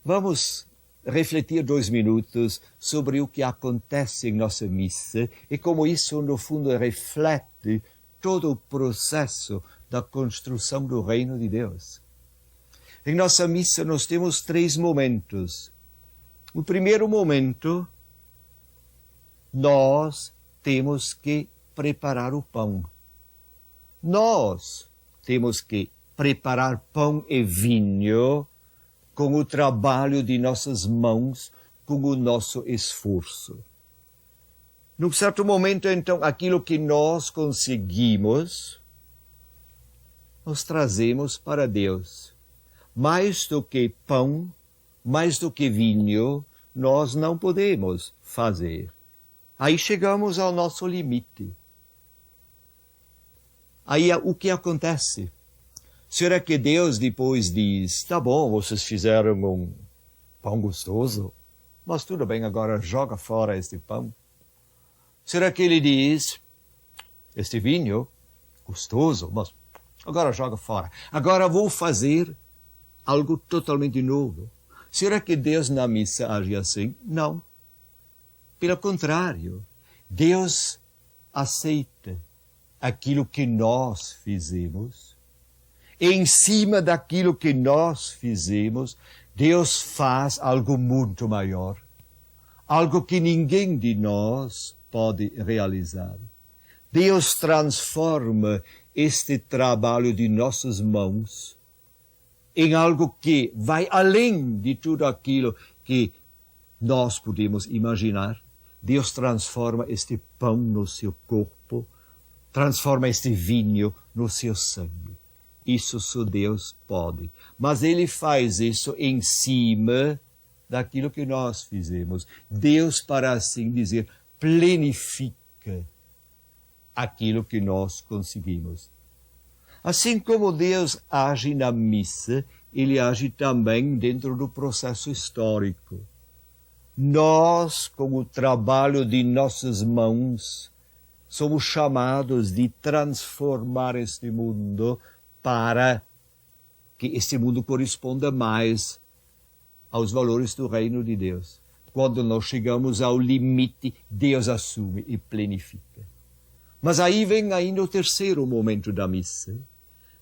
Vamos refletir 2 minutos sobre o que acontece em nossa missa e como isso, no fundo, reflete todo o processo da construção do reino de Deus. Em nossa missa nós temos 3 momentos. O primeiro momento, nós temos que preparar o pão. Nós temos que preparar pão e vinho com o trabalho de nossas mãos, com o nosso esforço. Num certo momento, então, aquilo que nós conseguimos, nós trazemos para Deus. Mais do que pão, mais do que vinho, nós não podemos fazer. Aí chegamos ao nosso limite. Aí o que acontece? Será que Deus depois diz, tá bom, vocês fizeram um pão gostoso, mas tudo bem, agora joga fora este pão? Será que ele diz, este vinho, gostoso, mas agora joga fora. Agora vou fazer algo totalmente novo. Será que Deus na missa age assim? Não. Pelo contrário, Deus aceita aquilo que nós fizemos. E em cima daquilo que nós fizemos, Deus faz algo muito maior. Algo que ninguém de nós pode realizar. Deus transforma este trabalho de nossas mãos em algo que vai além de tudo aquilo que nós podemos imaginar. Deus transforma este pão no seu corpo, transforma este vinho no seu sangue. Isso só Deus pode. Mas Ele faz isso em cima daquilo que nós fizemos. Deus, para assim dizer, planifica aquilo que nós conseguimos. Assim como Deus age na missa, Ele age também dentro do processo histórico. Nós, com o trabalho de nossas mãos, somos chamados de transformar este mundo para que este mundo corresponda mais aos valores do reino de Deus. Quando nós chegamos ao limite, Deus assume e planifica. Mas aí vem ainda o terceiro momento da missa.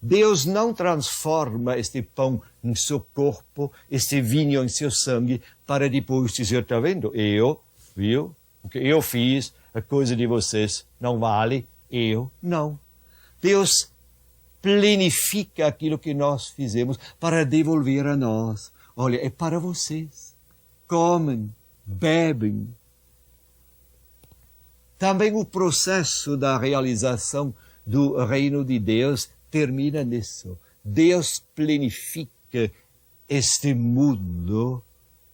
Deus não transforma este pão em seu corpo, este vinho em seu sangue, para depois dizer, está vendo? Viu? O que eu fiz, a coisa de vocês não vale, não. Deus planifica aquilo que nós fizemos para devolver a nós. Olha, é para vocês. Comem, bebem. Também o processo da realização do reino de Deus termina nisso. Deus planifica este mundo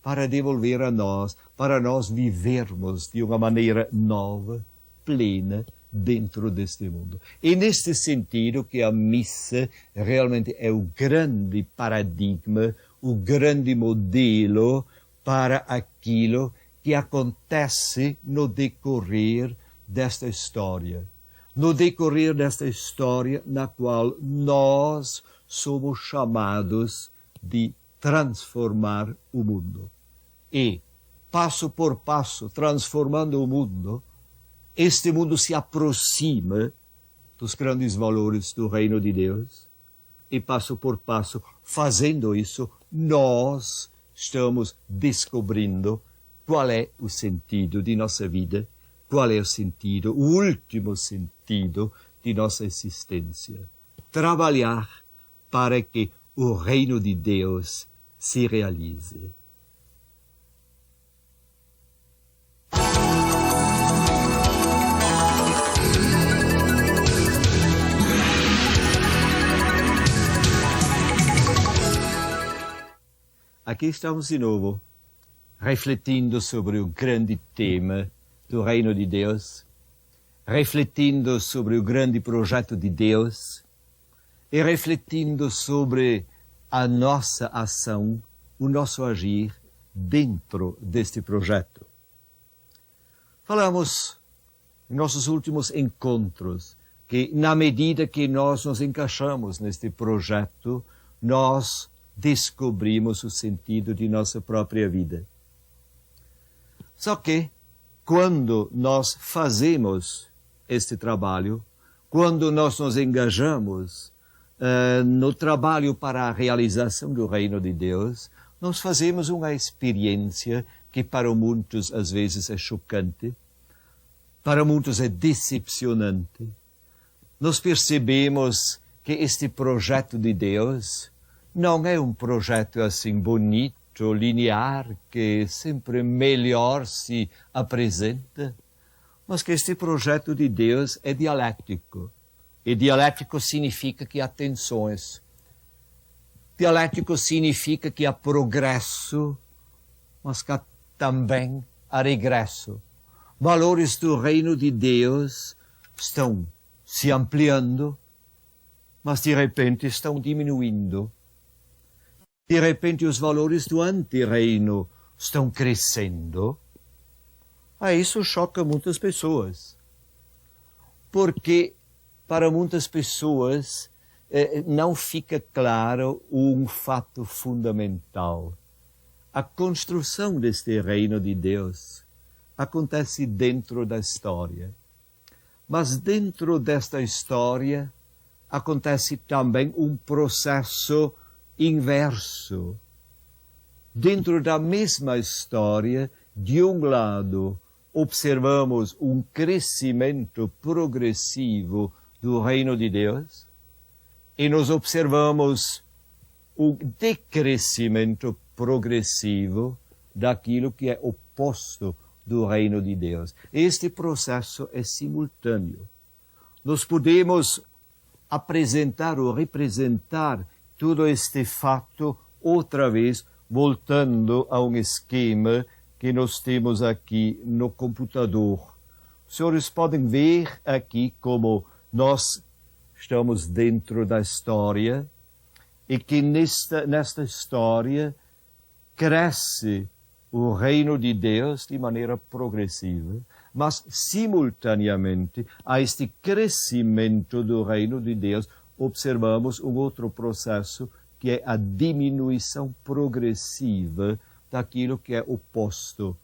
para devolver a nós, para nós vivermos de uma maneira nova, plena, dentro deste mundo. E neste sentido que a missa realmente é o grande paradigma, o grande modelo para aquilo que acontece no decorrer desta história. No decorrer desta história na qual nós somos chamados de transformar o mundo. E, passo por passo, transformando o mundo, este mundo se aproxima dos grandes valores do reino de Deus. E, passo por passo, fazendo isso, nós estamos descobrindo qual é o sentido de nossa vida, qual é o sentido, o último sentido de nossa existência. Trabalhar para que o reino de Deus se realize. Aqui estamos de novo, refletindo sobre o grande tema do reino de Deus, refletindo sobre o grande projeto de Deus e refletindo sobre a nossa ação, o nosso agir dentro deste projeto. Falamos em nossos últimos encontros que, na medida que nós nos encaixamos neste projeto, nós descobrimos o sentido de nossa própria vida. Só que, quando nós fazemos este trabalho, quando nós nos engajamos, no trabalho para a realização do reino de Deus, nós fazemos uma experiência que para muitos às vezes é chocante, para muitos é decepcionante. Nós percebemos que este projeto de Deus não é um projeto assim bonito, linear, que sempre melhor se apresenta, mas que este projeto de Deus é dialético. E dialético significa que há tensões. Dialético significa que há progresso, mas que também há regresso. Valores do reino de Deus estão se ampliando, mas de repente estão diminuindo. De repente os valores do antirreino estão crescendo. Isso choca muitas pessoas. Porque para muitas pessoas não fica claro um fato fundamental. A construção deste reino de Deus acontece dentro da história. Mas dentro desta história acontece também um processo inverso. Dentro da mesma história, de um lado, observamos um crescimento progressivo do reino de Deus e nós observamos o decrescimento progressivo daquilo que é oposto do reino de Deus. Este processo é simultâneo. Nós podemos apresentar ou representar todo este fato outra vez, voltando a um esquema que nós temos aqui no computador. Os senhores podem ver aqui como nós estamos dentro da história e que nesta história cresce o reino de Deus de maneira progressiva, mas simultaneamente a este crescimento do reino de Deus observamos um outro processo que é a diminuição progressiva daquilo que é oposto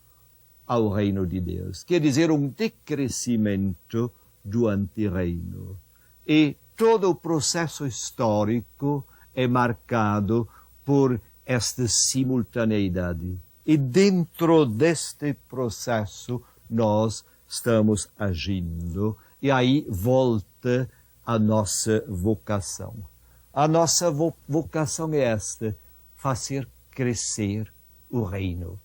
ao reino de Deus. Quer dizer, um decrescimento do antirreino. E todo o processo histórico é marcado por esta simultaneidade. E dentro deste processo nós estamos agindo. E aí volta a nossa vocação. A nossa vocação é esta: fazer crescer o reino.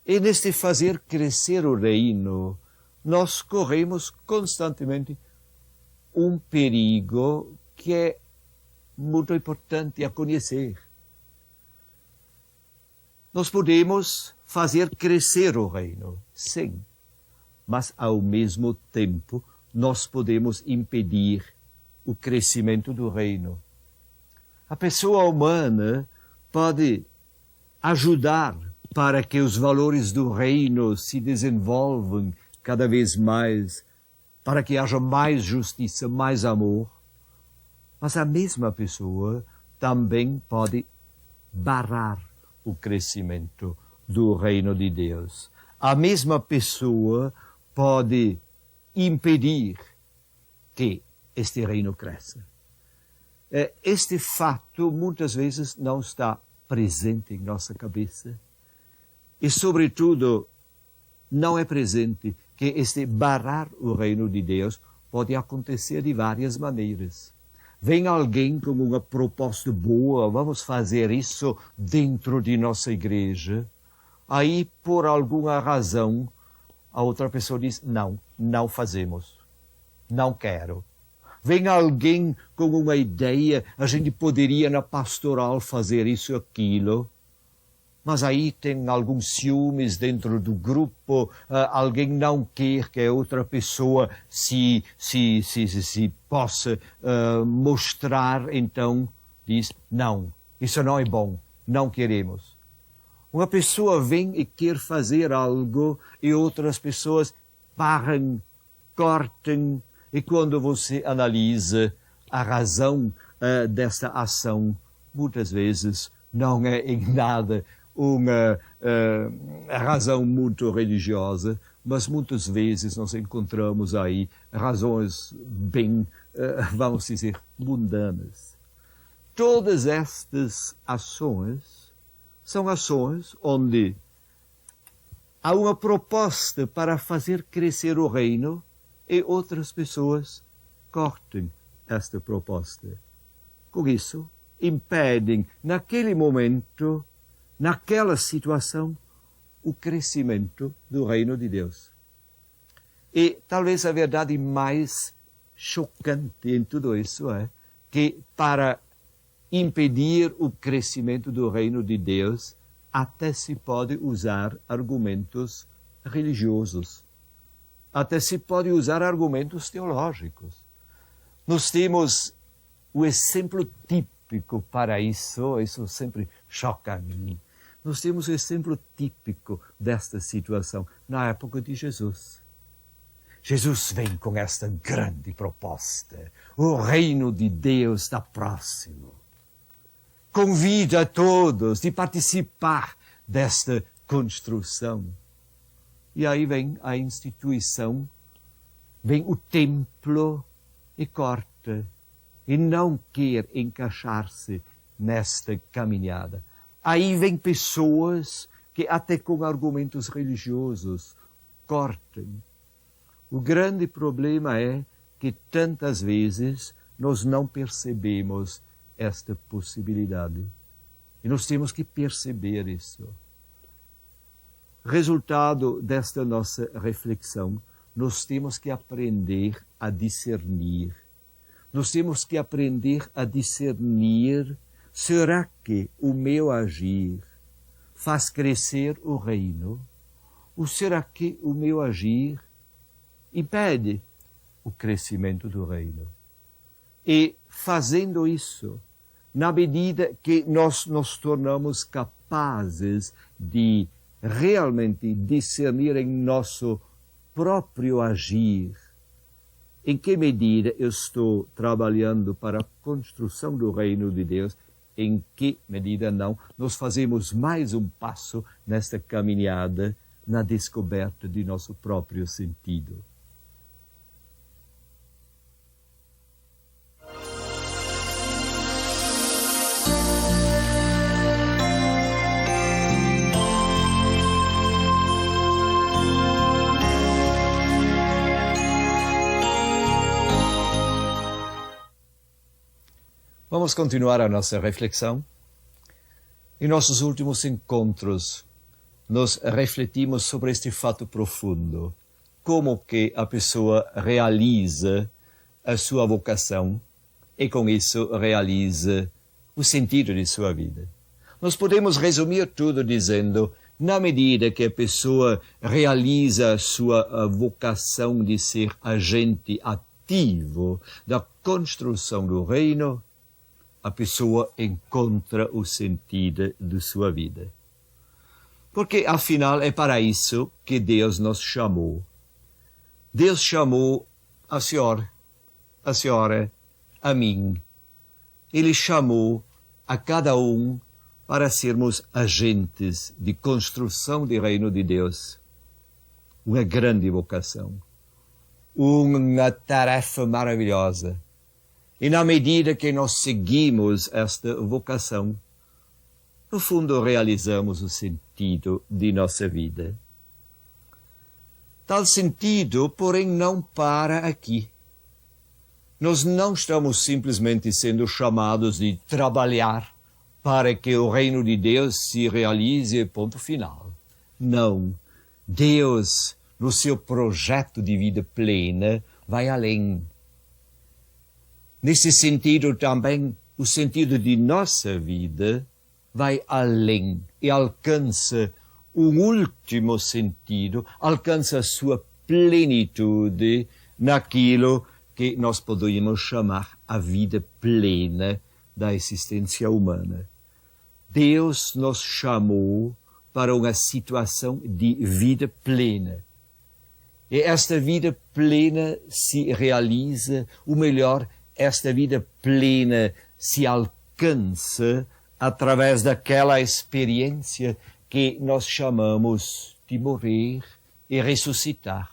E neste fazer crescer o reino, nós corremos constantemente um perigo que é muito importante a conhecer. Nós podemos fazer crescer o reino, sim, mas ao mesmo tempo nós podemos impedir o crescimento do reino. A pessoa humana pode ajudar para que os valores do reino se desenvolvam cada vez mais, para que haja mais justiça, mais amor. Mas a mesma pessoa também pode barrar o crescimento do reino de Deus. A mesma pessoa pode impedir que este reino cresça. Este fato muitas vezes não está presente em nossa cabeça e, sobretudo, não é presente que este barrar o reino de Deus pode acontecer de várias maneiras. Vem alguém com uma proposta boa, vamos fazer isso dentro de nossa igreja. Aí, por alguma razão, a outra pessoa diz, não fazemos, não quero. Vem alguém com uma ideia, a gente poderia na pastoral fazer isso, aquilo. Mas aí tem alguns ciúmes dentro do grupo, alguém não quer que a outra pessoa se possa mostrar, então diz, não, isso não é bom, não queremos. Uma pessoa vem e quer fazer algo e outras pessoas barram, cortam, e quando você analisa a razão desta ação, muitas vezes não é em nada uma razão muito religiosa, mas muitas vezes nós encontramos aí razões bem, vamos dizer, mundanas. Todas estas ações são ações onde há uma proposta para fazer crescer o reino e outras pessoas cortem esta proposta. Com isso, impedem, naquele momento, naquela situação, o crescimento do reino de Deus. E talvez a verdade mais chocante em tudo isso é que para impedir o crescimento do reino de Deus, até se pode usar argumentos religiosos. Até se pode usar argumentos teológicos. Nós temos o exemplo típico para isso sempre choca a mim. Nós temos o exemplo típico desta situação na época de Jesus. Jesus vem com esta grande proposta. O reino de Deus está próximo. Convida a todos de participar desta construção. E aí vem a instituição, vem o templo e corta. E não quer encaixar-se nesta caminhada. Aí vem pessoas que até com argumentos religiosos cortam. O grande problema é que tantas vezes nós não percebemos esta possibilidade. E nós temos que perceber isso. Resultado desta nossa reflexão, nós temos que aprender a discernir. Nós temos que aprender a discernir, será que o meu agir faz crescer o reino? Ou será que o meu agir impede o crescimento do reino? E fazendo isso, na medida que nós nos tornamos capazes de realmente discernir em nosso próprio agir, em que medida eu estou trabalhando para a construção do reino de Deus, em que medida não, nós fazemos mais um passo nesta caminhada na descoberta de nosso próprio sentido. Vamos continuar a nossa reflexão. Em nossos últimos encontros, nós refletimos sobre este fato profundo. Como que a pessoa realiza a sua vocação e com isso realiza o sentido de sua vida. Nós podemos resumir tudo dizendo, na medida que a pessoa realiza a sua vocação de ser agente ativo da construção do reino, a pessoa encontra o sentido de sua vida. Porque, afinal, é para isso que Deus nos chamou. Deus chamou a senhora, a mim. Ele chamou a cada um para sermos agentes de construção do reino de Deus. Uma grande vocação. Uma tarefa maravilhosa. E na medida que nós seguimos esta vocação, no fundo realizamos o sentido de nossa vida. Tal sentido, porém, não para aqui. Nós não estamos simplesmente sendo chamados de trabalhar para que o reino de Deus se realize, ponto final. Não. Deus, no seu projeto de vida plena, vai além. Nesse sentido também, o sentido de nossa vida vai além e alcança um último sentido, alcança a sua plenitude naquilo que nós podemos chamar a vida plena da existência humana. Deus nos chamou para uma situação de vida plena. E esta vida plena se realiza, ou melhor, esta vida plena se alcança através daquela experiência que nós chamamos de morrer e ressuscitar.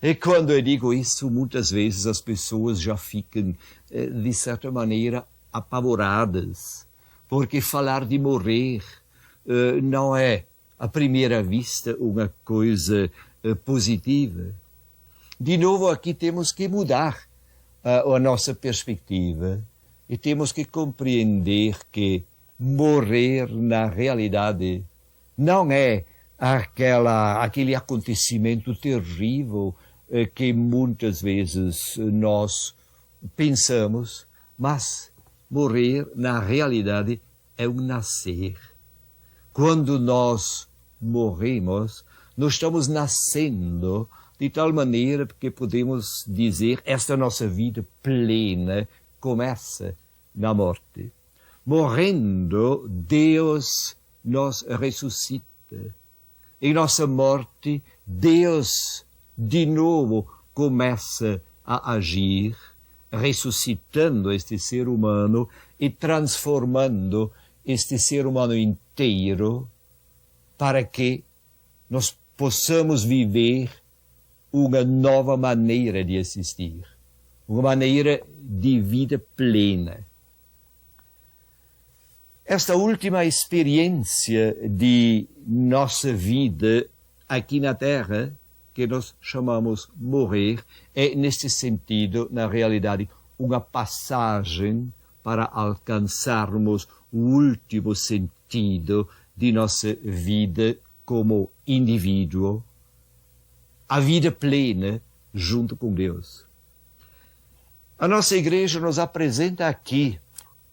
E quando eu digo isso, muitas vezes as pessoas já ficam, de certa maneira, apavoradas, porque falar de morrer não é, à primeira vista, uma coisa positiva. De novo, aqui temos que mudar a nossa perspectiva e temos que compreender que morrer, na realidade, não é aquele acontecimento terrível que muitas vezes nós pensamos, mas morrer, na realidade, é um nascer. Quando nós morremos, nós estamos nascendo de tal maneira que podemos dizer esta nossa vida plena começa na morte. Morrendo, Deus nos ressuscita. Em nossa morte, Deus de novo começa a agir, ressuscitando este ser humano e transformando este ser humano inteiro para que nós possamos viver uma nova maneira de existir, uma maneira de vida plena. Esta última experiência de nossa vida aqui na Terra, que nós chamamos morrer, é, neste sentido, na realidade, uma passagem para alcançarmos o último sentido de nossa vida como indivíduo, a vida plena junto com Deus. A nossa igreja nos apresenta aqui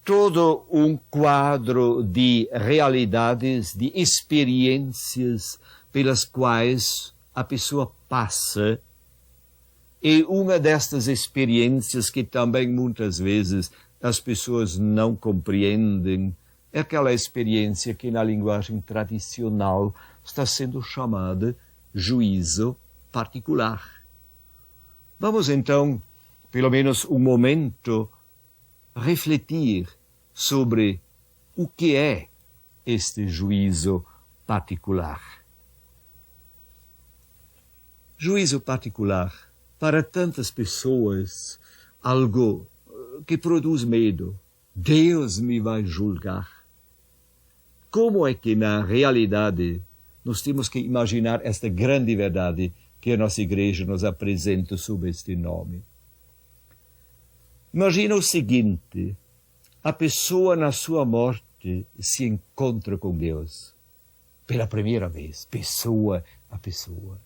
todo um quadro de realidades, de experiências pelas quais a pessoa passa. E uma destas experiências que também muitas vezes as pessoas não compreendem é aquela experiência que na linguagem tradicional está sendo chamada juízo particular. Vamos então, pelo menos um momento, refletir sobre o que é este juízo particular. Juízo particular, para tantas pessoas, algo que produz medo. Deus me vai julgar. Como é que, na realidade, nós temos que imaginar esta grande verdade que a nossa igreja nos apresenta sob este nome? Imagina o seguinte: a pessoa na sua morte se encontra com Deus pela primeira vez, pessoa a pessoa.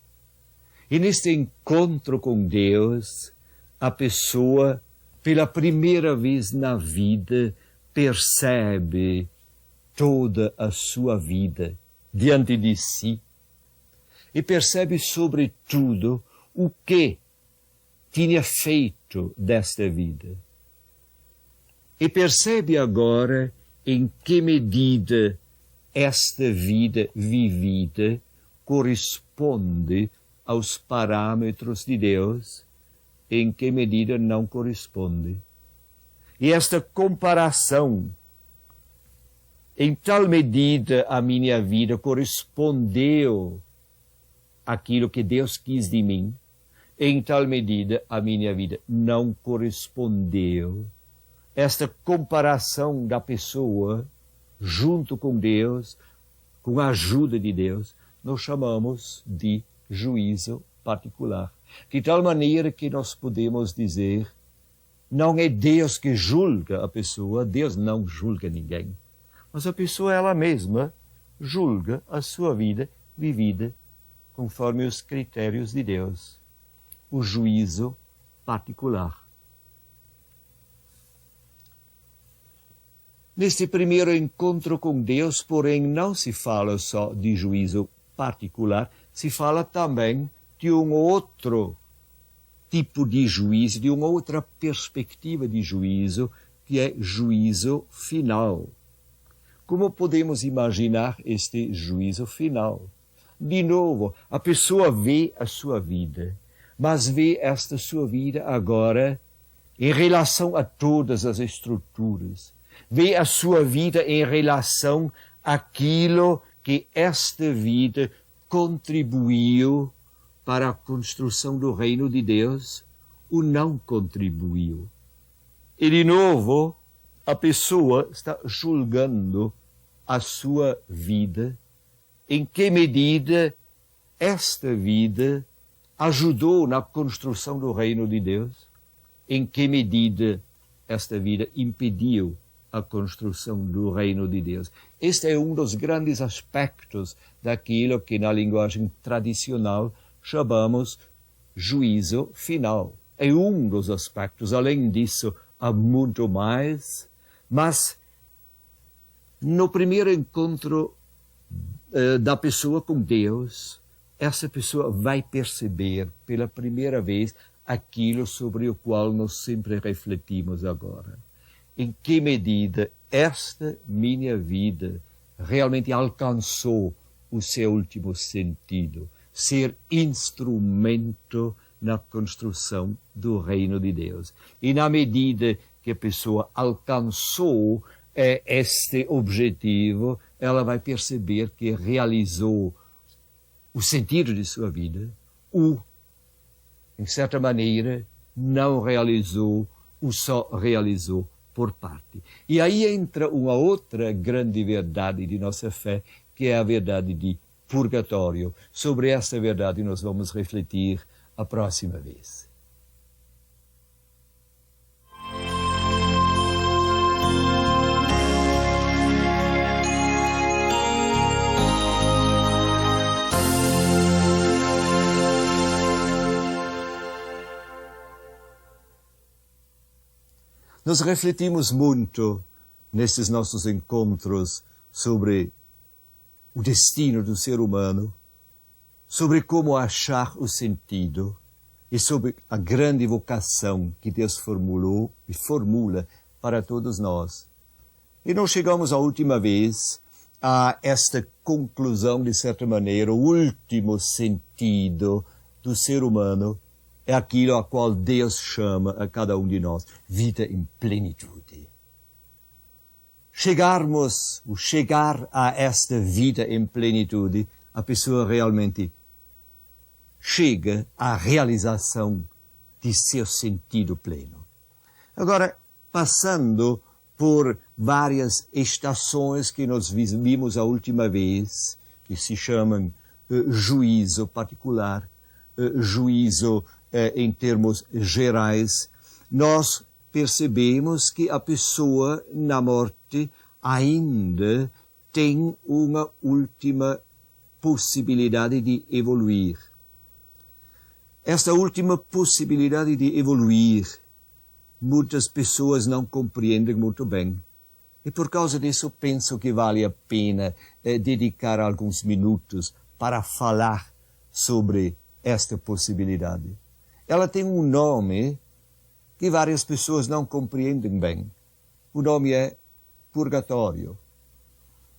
E neste encontro com Deus, a pessoa, pela primeira vez na vida, percebe toda a sua vida diante de si e percebe, sobretudo, o que tinha feito desta vida. E percebe agora em que medida esta vida vivida corresponde aos parâmetros de Deus, em que medida não corresponde. E esta comparação, em tal medida a minha vida correspondeu àquilo que Deus quis de mim, em tal medida a minha vida não correspondeu. Esta comparação da pessoa junto com Deus, com a ajuda de Deus, nós chamamos de juízo particular. De tal maneira que nós podemos dizer, não é Deus que julga a pessoa, Deus não julga ninguém, mas a pessoa ela mesma julga a sua vida vivida conforme os critérios de Deus. O juízo particular. Neste primeiro encontro com Deus, porém, não se fala só de juízo particular, se fala também de um outro tipo de juízo, de uma outra perspectiva de juízo, que é juízo final. Como podemos imaginar este juízo final? De novo, a pessoa vê a sua vida, mas vê esta sua vida agora em relação a todas as estruturas. Vê a sua vida em relação àquilo que esta vida contribuiu para a construção do reino de Deus ou não contribuiu. E de novo, a pessoa está julgando a sua vida, em que medida esta vida ajudou na construção do reino de Deus, em que medida esta vida impediu a construção do reino de Deus. Este é um dos grandes aspectos daquilo que na linguagem tradicional chamamos juízo final. É um dos aspectos. Além disso, há muito mais, mas no primeiro encontro da pessoa com Deus, essa pessoa vai perceber pela primeira vez aquilo sobre o qual nós sempre refletimos agora. Em que medida esta minha vida realmente alcançou o seu último sentido, ser instrumento na construção do reino de Deus. E na medida que a pessoa alcançou este objetivo, ela vai perceber que realizou o sentido de sua vida, ou, em certa maneira, não realizou, ou só realizou por parte. E aí entra uma outra grande verdade de nossa fé, que é a verdade de purgatório. Sobre essa verdade nós vamos refletir a próxima vez. Nós refletimos muito nesses nossos encontros sobre o destino do ser humano, sobre como achar o sentido e sobre a grande vocação que Deus formulou e formula para todos nós. E nós chegamos a última vez a esta conclusão, de certa maneira, o último sentido do ser humano é aquilo a qual Deus chama a cada um de nós, vida em plenitude. Chegar a esta vida em plenitude, a pessoa realmente chega à realização de seu sentido pleno. Agora, passando por várias estações que nós vimos a última vez, que se chamam juízo particular, juízo em termos gerais, nós percebemos que a pessoa na morte ainda tem uma última possibilidade de evoluir. Esta última possibilidade de evoluir, muitas pessoas não compreendem muito bem. E por causa disso penso que vale a pena dedicar alguns minutos para falar sobre esta possibilidade. Ela tem um nome que várias pessoas não compreendem bem. O nome é purgatório.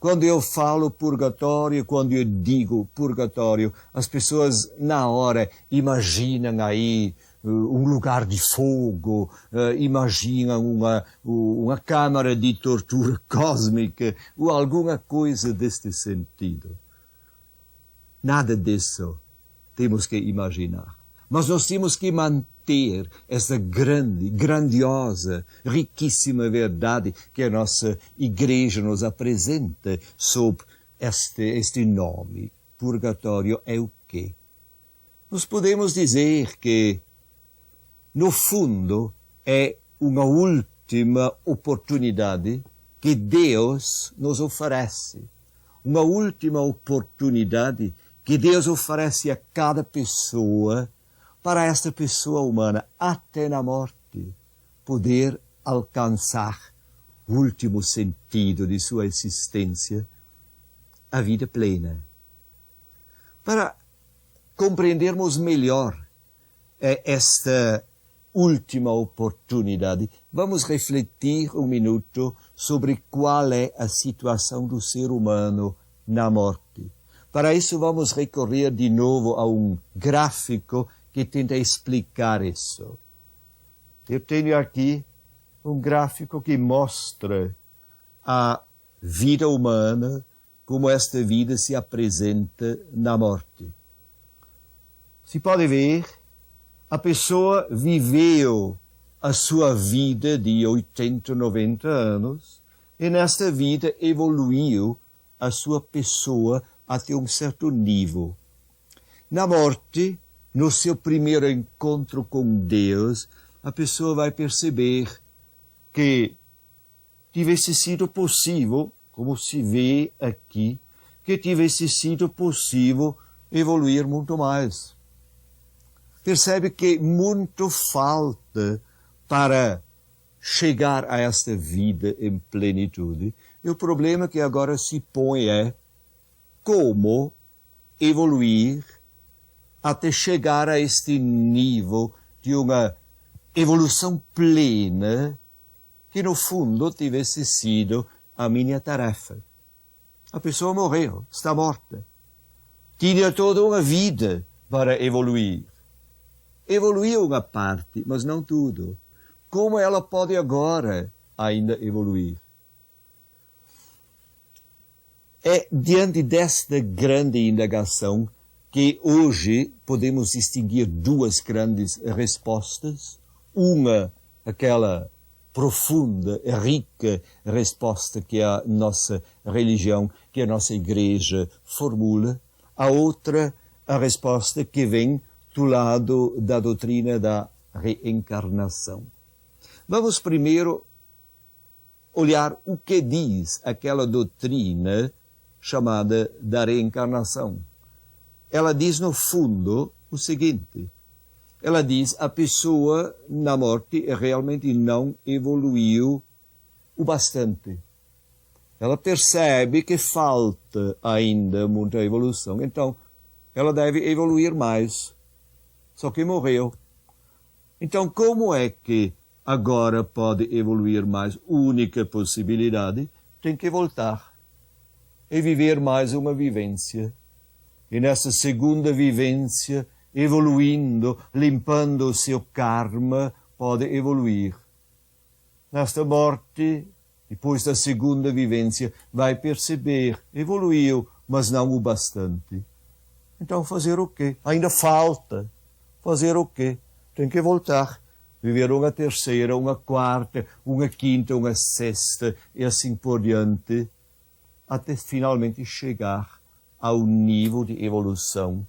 Quando eu falo purgatório, quando eu digo purgatório, as pessoas na hora imaginam aí um lugar de fogo, imaginam uma câmara de tortura cósmica ou alguma coisa deste sentido. Nada disso temos que imaginar. Mas nós temos que manter essa grandiosa, riquíssima verdade que a nossa igreja nos apresenta sob este nome. Purgatório é o quê? Nós podemos dizer que, no fundo, é uma última oportunidade que Deus nos oferece. Uma última oportunidade que Deus oferece a cada pessoa, para esta pessoa humana, até na morte, poder alcançar o último sentido de sua existência, a vida plena. Para compreendermos melhor esta última oportunidade, vamos refletir um minuto sobre qual é a situação do ser humano na morte. Para isso vamos recorrer de novo a um gráfico que tenta explicar isso. Eu tenho aqui um gráfico que mostra a vida humana como esta vida se apresenta na morte. Se pode ver, a pessoa viveu a sua vida de 80, 90 anos e nesta vida evoluiu a sua pessoa até um certo nível. Na morte, no seu primeiro encontro com Deus, a pessoa vai perceber que tivesse sido possível, como se vê aqui, que tivesse sido possível evoluir muito mais. Percebe que muito falta para chegar a esta vida em plenitude. E o problema que agora se põe é como evoluir até chegar a este nível de uma evolução plena que no fundo tivesse sido a minha tarefa. A pessoa morreu, está morta. Tinha toda uma vida para evoluir. Evoluiu uma parte, mas não tudo. Como ela pode agora ainda evoluir? É diante desta grande indagação que hoje podemos distinguir duas grandes respostas. Uma, aquela profunda, rica resposta que a nossa religião, que a nossa igreja formula. A outra, a resposta que vem do lado da doutrina da reencarnação. Vamos primeiro olhar o que diz aquela doutrina chamada da reencarnação. Ela diz, no fundo, o seguinte. Ela diz, a pessoa na morte realmente não evoluiu o bastante. Ela percebe que falta ainda muita evolução. Então, ela deve evoluir mais. Só que morreu. Então, como é que agora pode evoluir mais? Única possibilidade, tem que voltar e viver mais uma vivência. E nessa segunda vivência, evoluindo, limpando o seu karma, pode evoluir. Nesta morte, depois da segunda vivência, vai perceber, evoluiu, mas não o bastante. Então fazer o quê? Ainda falta. Fazer o quê? Tem que voltar. Viver uma terceira, uma quarta, uma quinta, uma sexta e assim por diante, até finalmente chegar ao nível de evolução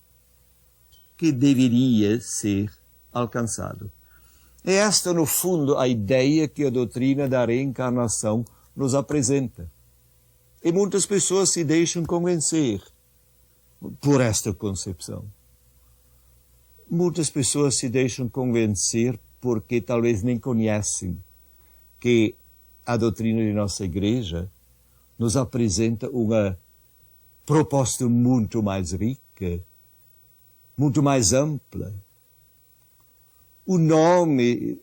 que deveria ser alcançado. É esta, no fundo, a ideia que a doutrina da reencarnação nos apresenta. E muitas pessoas se deixam convencer por esta concepção. Muitas pessoas se deixam convencer porque talvez nem conhecem que a doutrina de nossa igreja nos apresenta uma proposta muito mais rica, muito mais ampla. O nome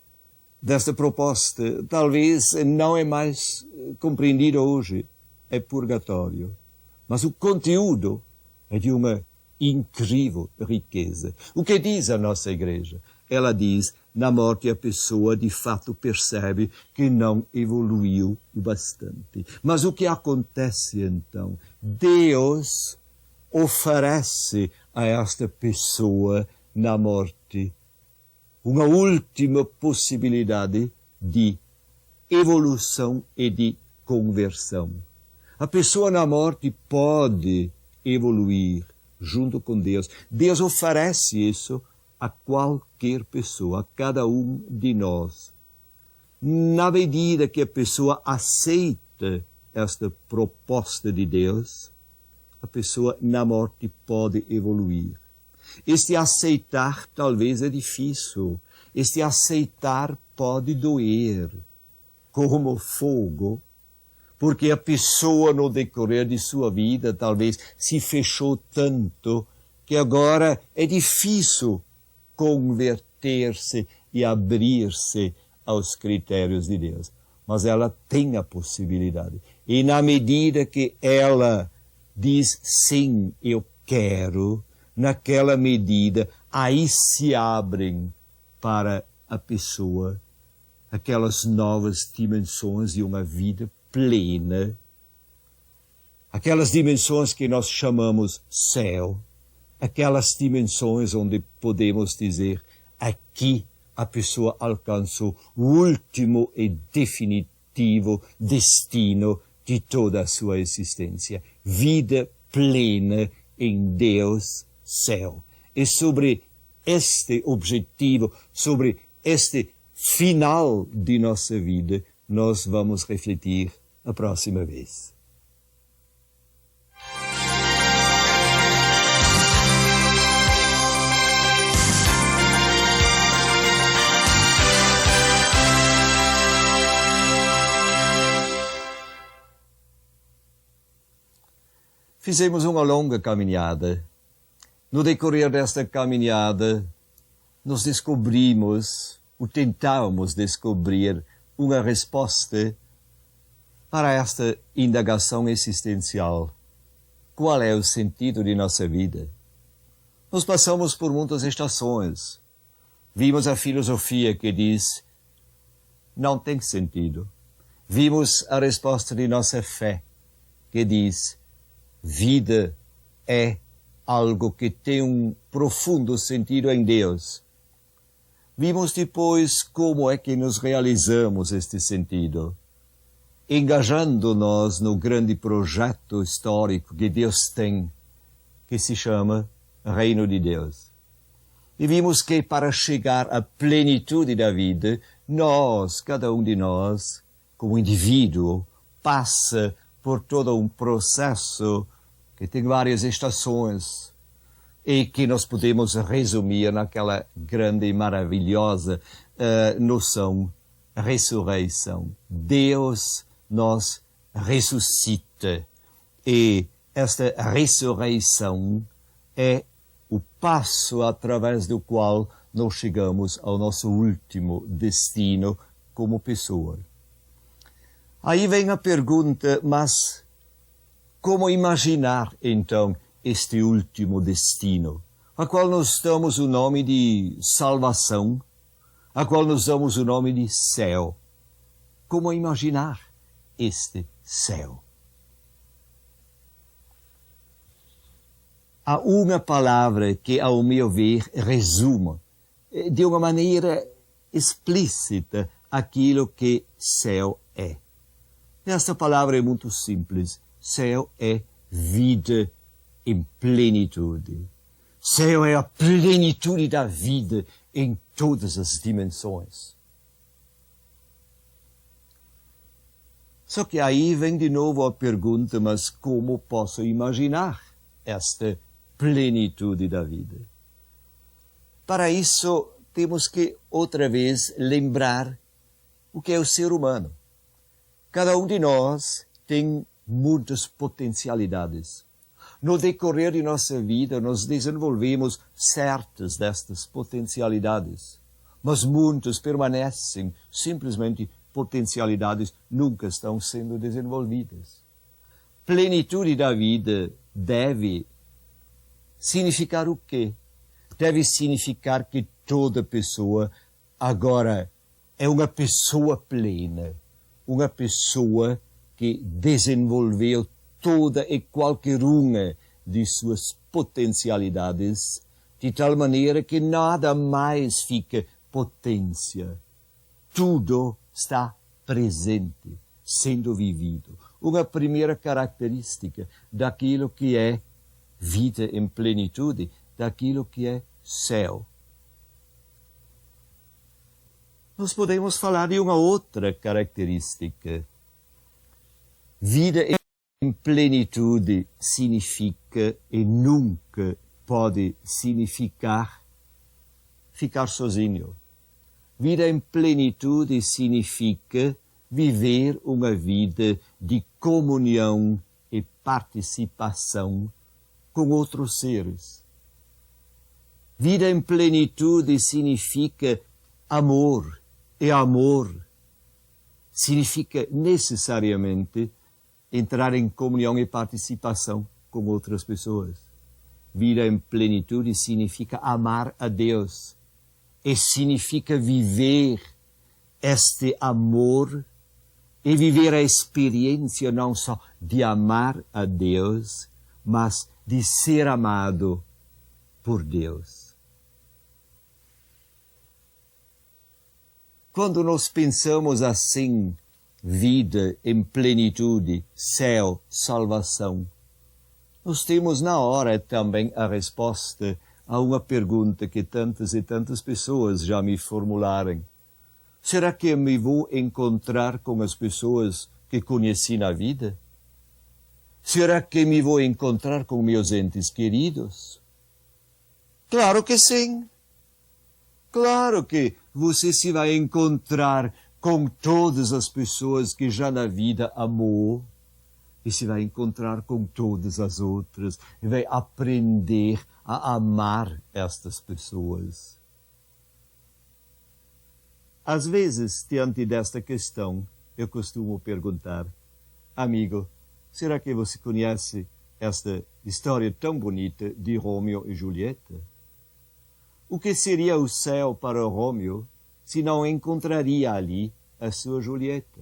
desta proposta talvez não é mais compreendido hoje, é purgatório. Mas o conteúdo é de uma incrível riqueza. O que diz a nossa igreja? Ela diz, na morte a pessoa de fato percebe que não evoluiu o bastante. Mas o que acontece então? Deus oferece a esta pessoa na morte uma última possibilidade de evolução e de conversão. A pessoa na morte pode evoluir junto com Deus. Deus oferece isso a qualquer pessoa, a cada um de nós. Na medida que a pessoa aceita esta proposta de Deus, a pessoa na morte pode evoluir. Este aceitar talvez é difícil. Este aceitar pode doer, como fogo, porque a pessoa no decorrer de sua vida talvez se fechou tanto que agora é difícil converter-se e abrir-se aos critérios de Deus. Mas ela tem a possibilidade. E na medida que ela diz, sim, eu quero, naquela medida, aí se abrem para a pessoa aquelas novas dimensões de uma vida plena. aquelas dimensões que nós chamamos céu, aquelas dimensões onde podemos dizer, aqui a pessoa alcançou o último e definitivo destino de toda a sua existência. Vida plena em Deus, céu. E sobre este objetivo, sobre este final de nossa vida, nós vamos refletir a próxima vez. Fizemos uma longa caminhada. No decorrer desta caminhada, nós descobrimos, ou tentamos descobrir, uma resposta para esta indagação existencial. Qual é o sentido de nossa vida? Nós passamos por muitas estações. Vimos a filosofia que diz, não tem sentido. Vimos a resposta de nossa fé, que diz, vida é algo que tem um profundo sentido em Deus. Vimos depois como é que nos realizamos este sentido, engajando-nos no grande projeto histórico que Deus tem, que se chama Reino de Deus. E vimos que para chegar à plenitude da vida, nós, cada um de nós, como indivíduo, passa por todo um processo que tem várias estações e que nós podemos resumir naquela grande e maravilhosa noção, ressurreição. Deus nos ressuscita e esta ressurreição é o passo através do qual nós chegamos ao nosso último destino como pessoa. Aí vem a pergunta, mas como imaginar, então, este último destino, a qual nós damos o nome de salvação, a qual nós damos o nome de céu? Como imaginar este céu? Há uma palavra que, ao meu ver, resume de uma maneira explícita aquilo que céu é. Esta palavra é muito simples. Céu é vida em plenitude. Céu é a plenitude da vida em todas as dimensões. Só que aí vem de novo a pergunta, mas como posso imaginar esta plenitude da vida? Para isso, temos que outra vez lembrar o que é o ser humano. Cada um de nós tem muitas potencialidades. No decorrer de nossa vida, nós desenvolvemos certas destas potencialidades, mas muitas permanecem simplesmente potencialidades, nunca estão sendo desenvolvidas. Plenitude da vida deve significar o quê? Deve significar que toda pessoa agora é uma pessoa plena, uma pessoa que desenvolveu toda e qualquer uma de suas potencialidades, de tal maneira que nada mais fica potência. Tudo está presente, sendo vivido. Uma primeira característica daquilo que é vida em plenitude, daquilo que é céu. Nós podemos falar de uma outra característica. Vida em plenitude significa e nunca pode significar ficar sozinho. Vida em plenitude significa viver uma vida de comunhão e participação com outros seres. Vida em plenitude significa amor, e amor significa necessariamente entrar em comunhão e participação com outras pessoas. Vida em plenitude significa amar a Deus e significa viver este amor e viver a experiência não só de amar a Deus, mas de ser amado por Deus. Quando nós pensamos assim, vida em plenitude, céu, salvação, nós temos na hora também a resposta a uma pergunta que tantas e tantas pessoas já me formularam. Será que eu me vou encontrar com as pessoas que conheci na vida? Será que me vou encontrar com meus entes queridos? Claro que sim. Claro que você se vai encontrar com todas as pessoas que já na vida amou, e se vai encontrar com todas as outras, e vai aprender a amar estas pessoas. Às vezes, diante desta questão, eu costumo perguntar, amigo, será que você conhece esta história tão bonita de Romeu e Julieta? O que seria o céu para Romeu se não encontraria ali a sua Julieta?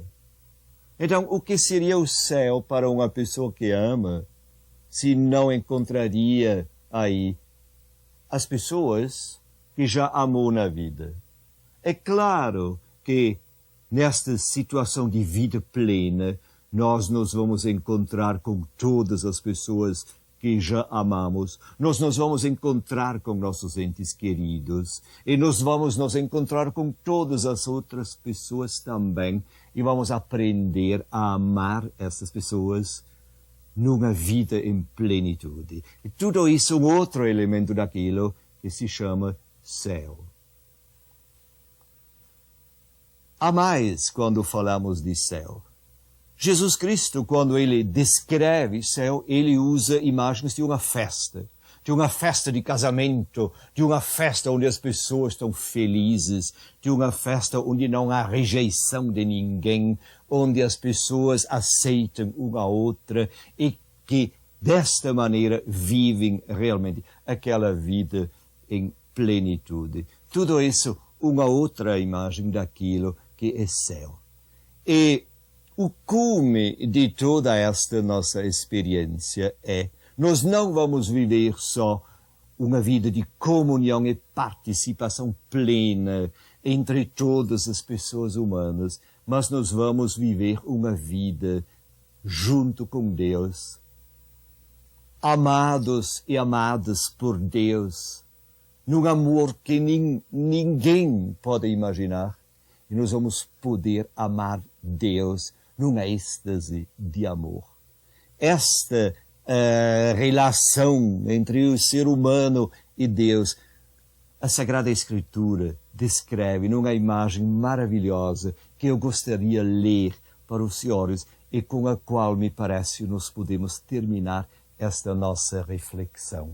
Então, o que seria o céu para uma pessoa que ama se não encontraria aí as pessoas que já amou na vida? É claro que nesta situação de vida plena, nós nos vamos encontrar com todas as pessoas que já amamos, nós nos vamos encontrar com nossos entes queridos e nós vamos nos encontrar com todas as outras pessoas também e vamos aprender a amar essas pessoas numa vida em plenitude. E tudo isso é um outro elemento daquilo que se chama céu. Há mais quando falamos de céu. Jesus Cristo, quando ele descreve céu, ele usa imagens de uma festa de casamento, de uma festa onde as pessoas estão felizes, de uma festa onde não há rejeição de ninguém, onde as pessoas aceitam uma a outra e que desta maneira vivem realmente aquela vida em plenitude. Tudo isso, uma outra imagem daquilo que é céu. E o cume de toda esta nossa experiência é, nós não vamos viver só uma vida de comunhão e participação plena entre todas as pessoas humanas, mas nós vamos viver uma vida junto com Deus, amados e amadas por Deus, num amor que ninguém pode imaginar, e nós vamos poder amar Deus numa êxtase de amor. Esta relação entre o ser humano e Deus, a Sagrada Escritura descreve numa imagem maravilhosa que eu gostaria de ler para os senhores e com a qual me parece nós podemos terminar esta nossa reflexão.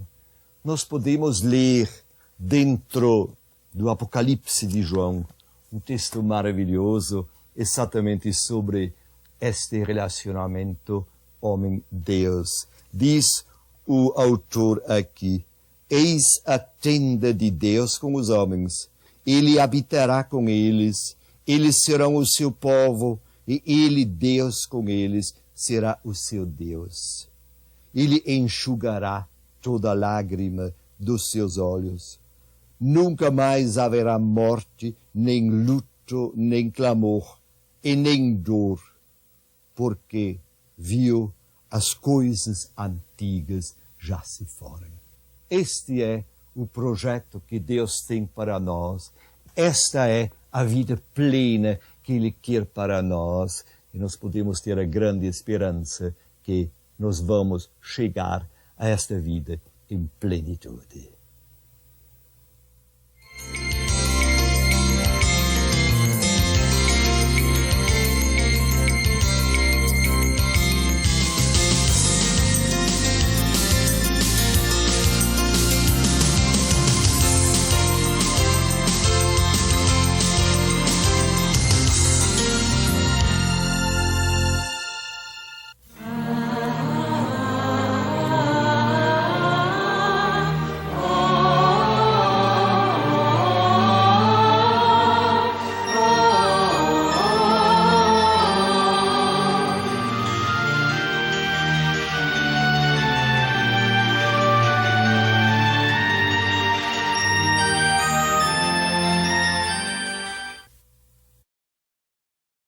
Nós podemos ler dentro do Apocalipse de João um texto maravilhoso exatamente sobre este relacionamento homem-Deus. Diz o autor aqui, eis a tenda de Deus com os homens, ele habitará com eles serão o seu povo, e ele, Deus com eles, será o seu Deus. Ele enxugará toda lágrima dos seus olhos. Nunca mais haverá morte, nem luto, nem clamor, e nem dor, porque viu as coisas antigas já se foram. Este é o projeto que Deus tem para nós. Esta é a vida plena que Ele quer para nós. E nós podemos ter a grande esperança que nós vamos chegar a esta vida em plenitude.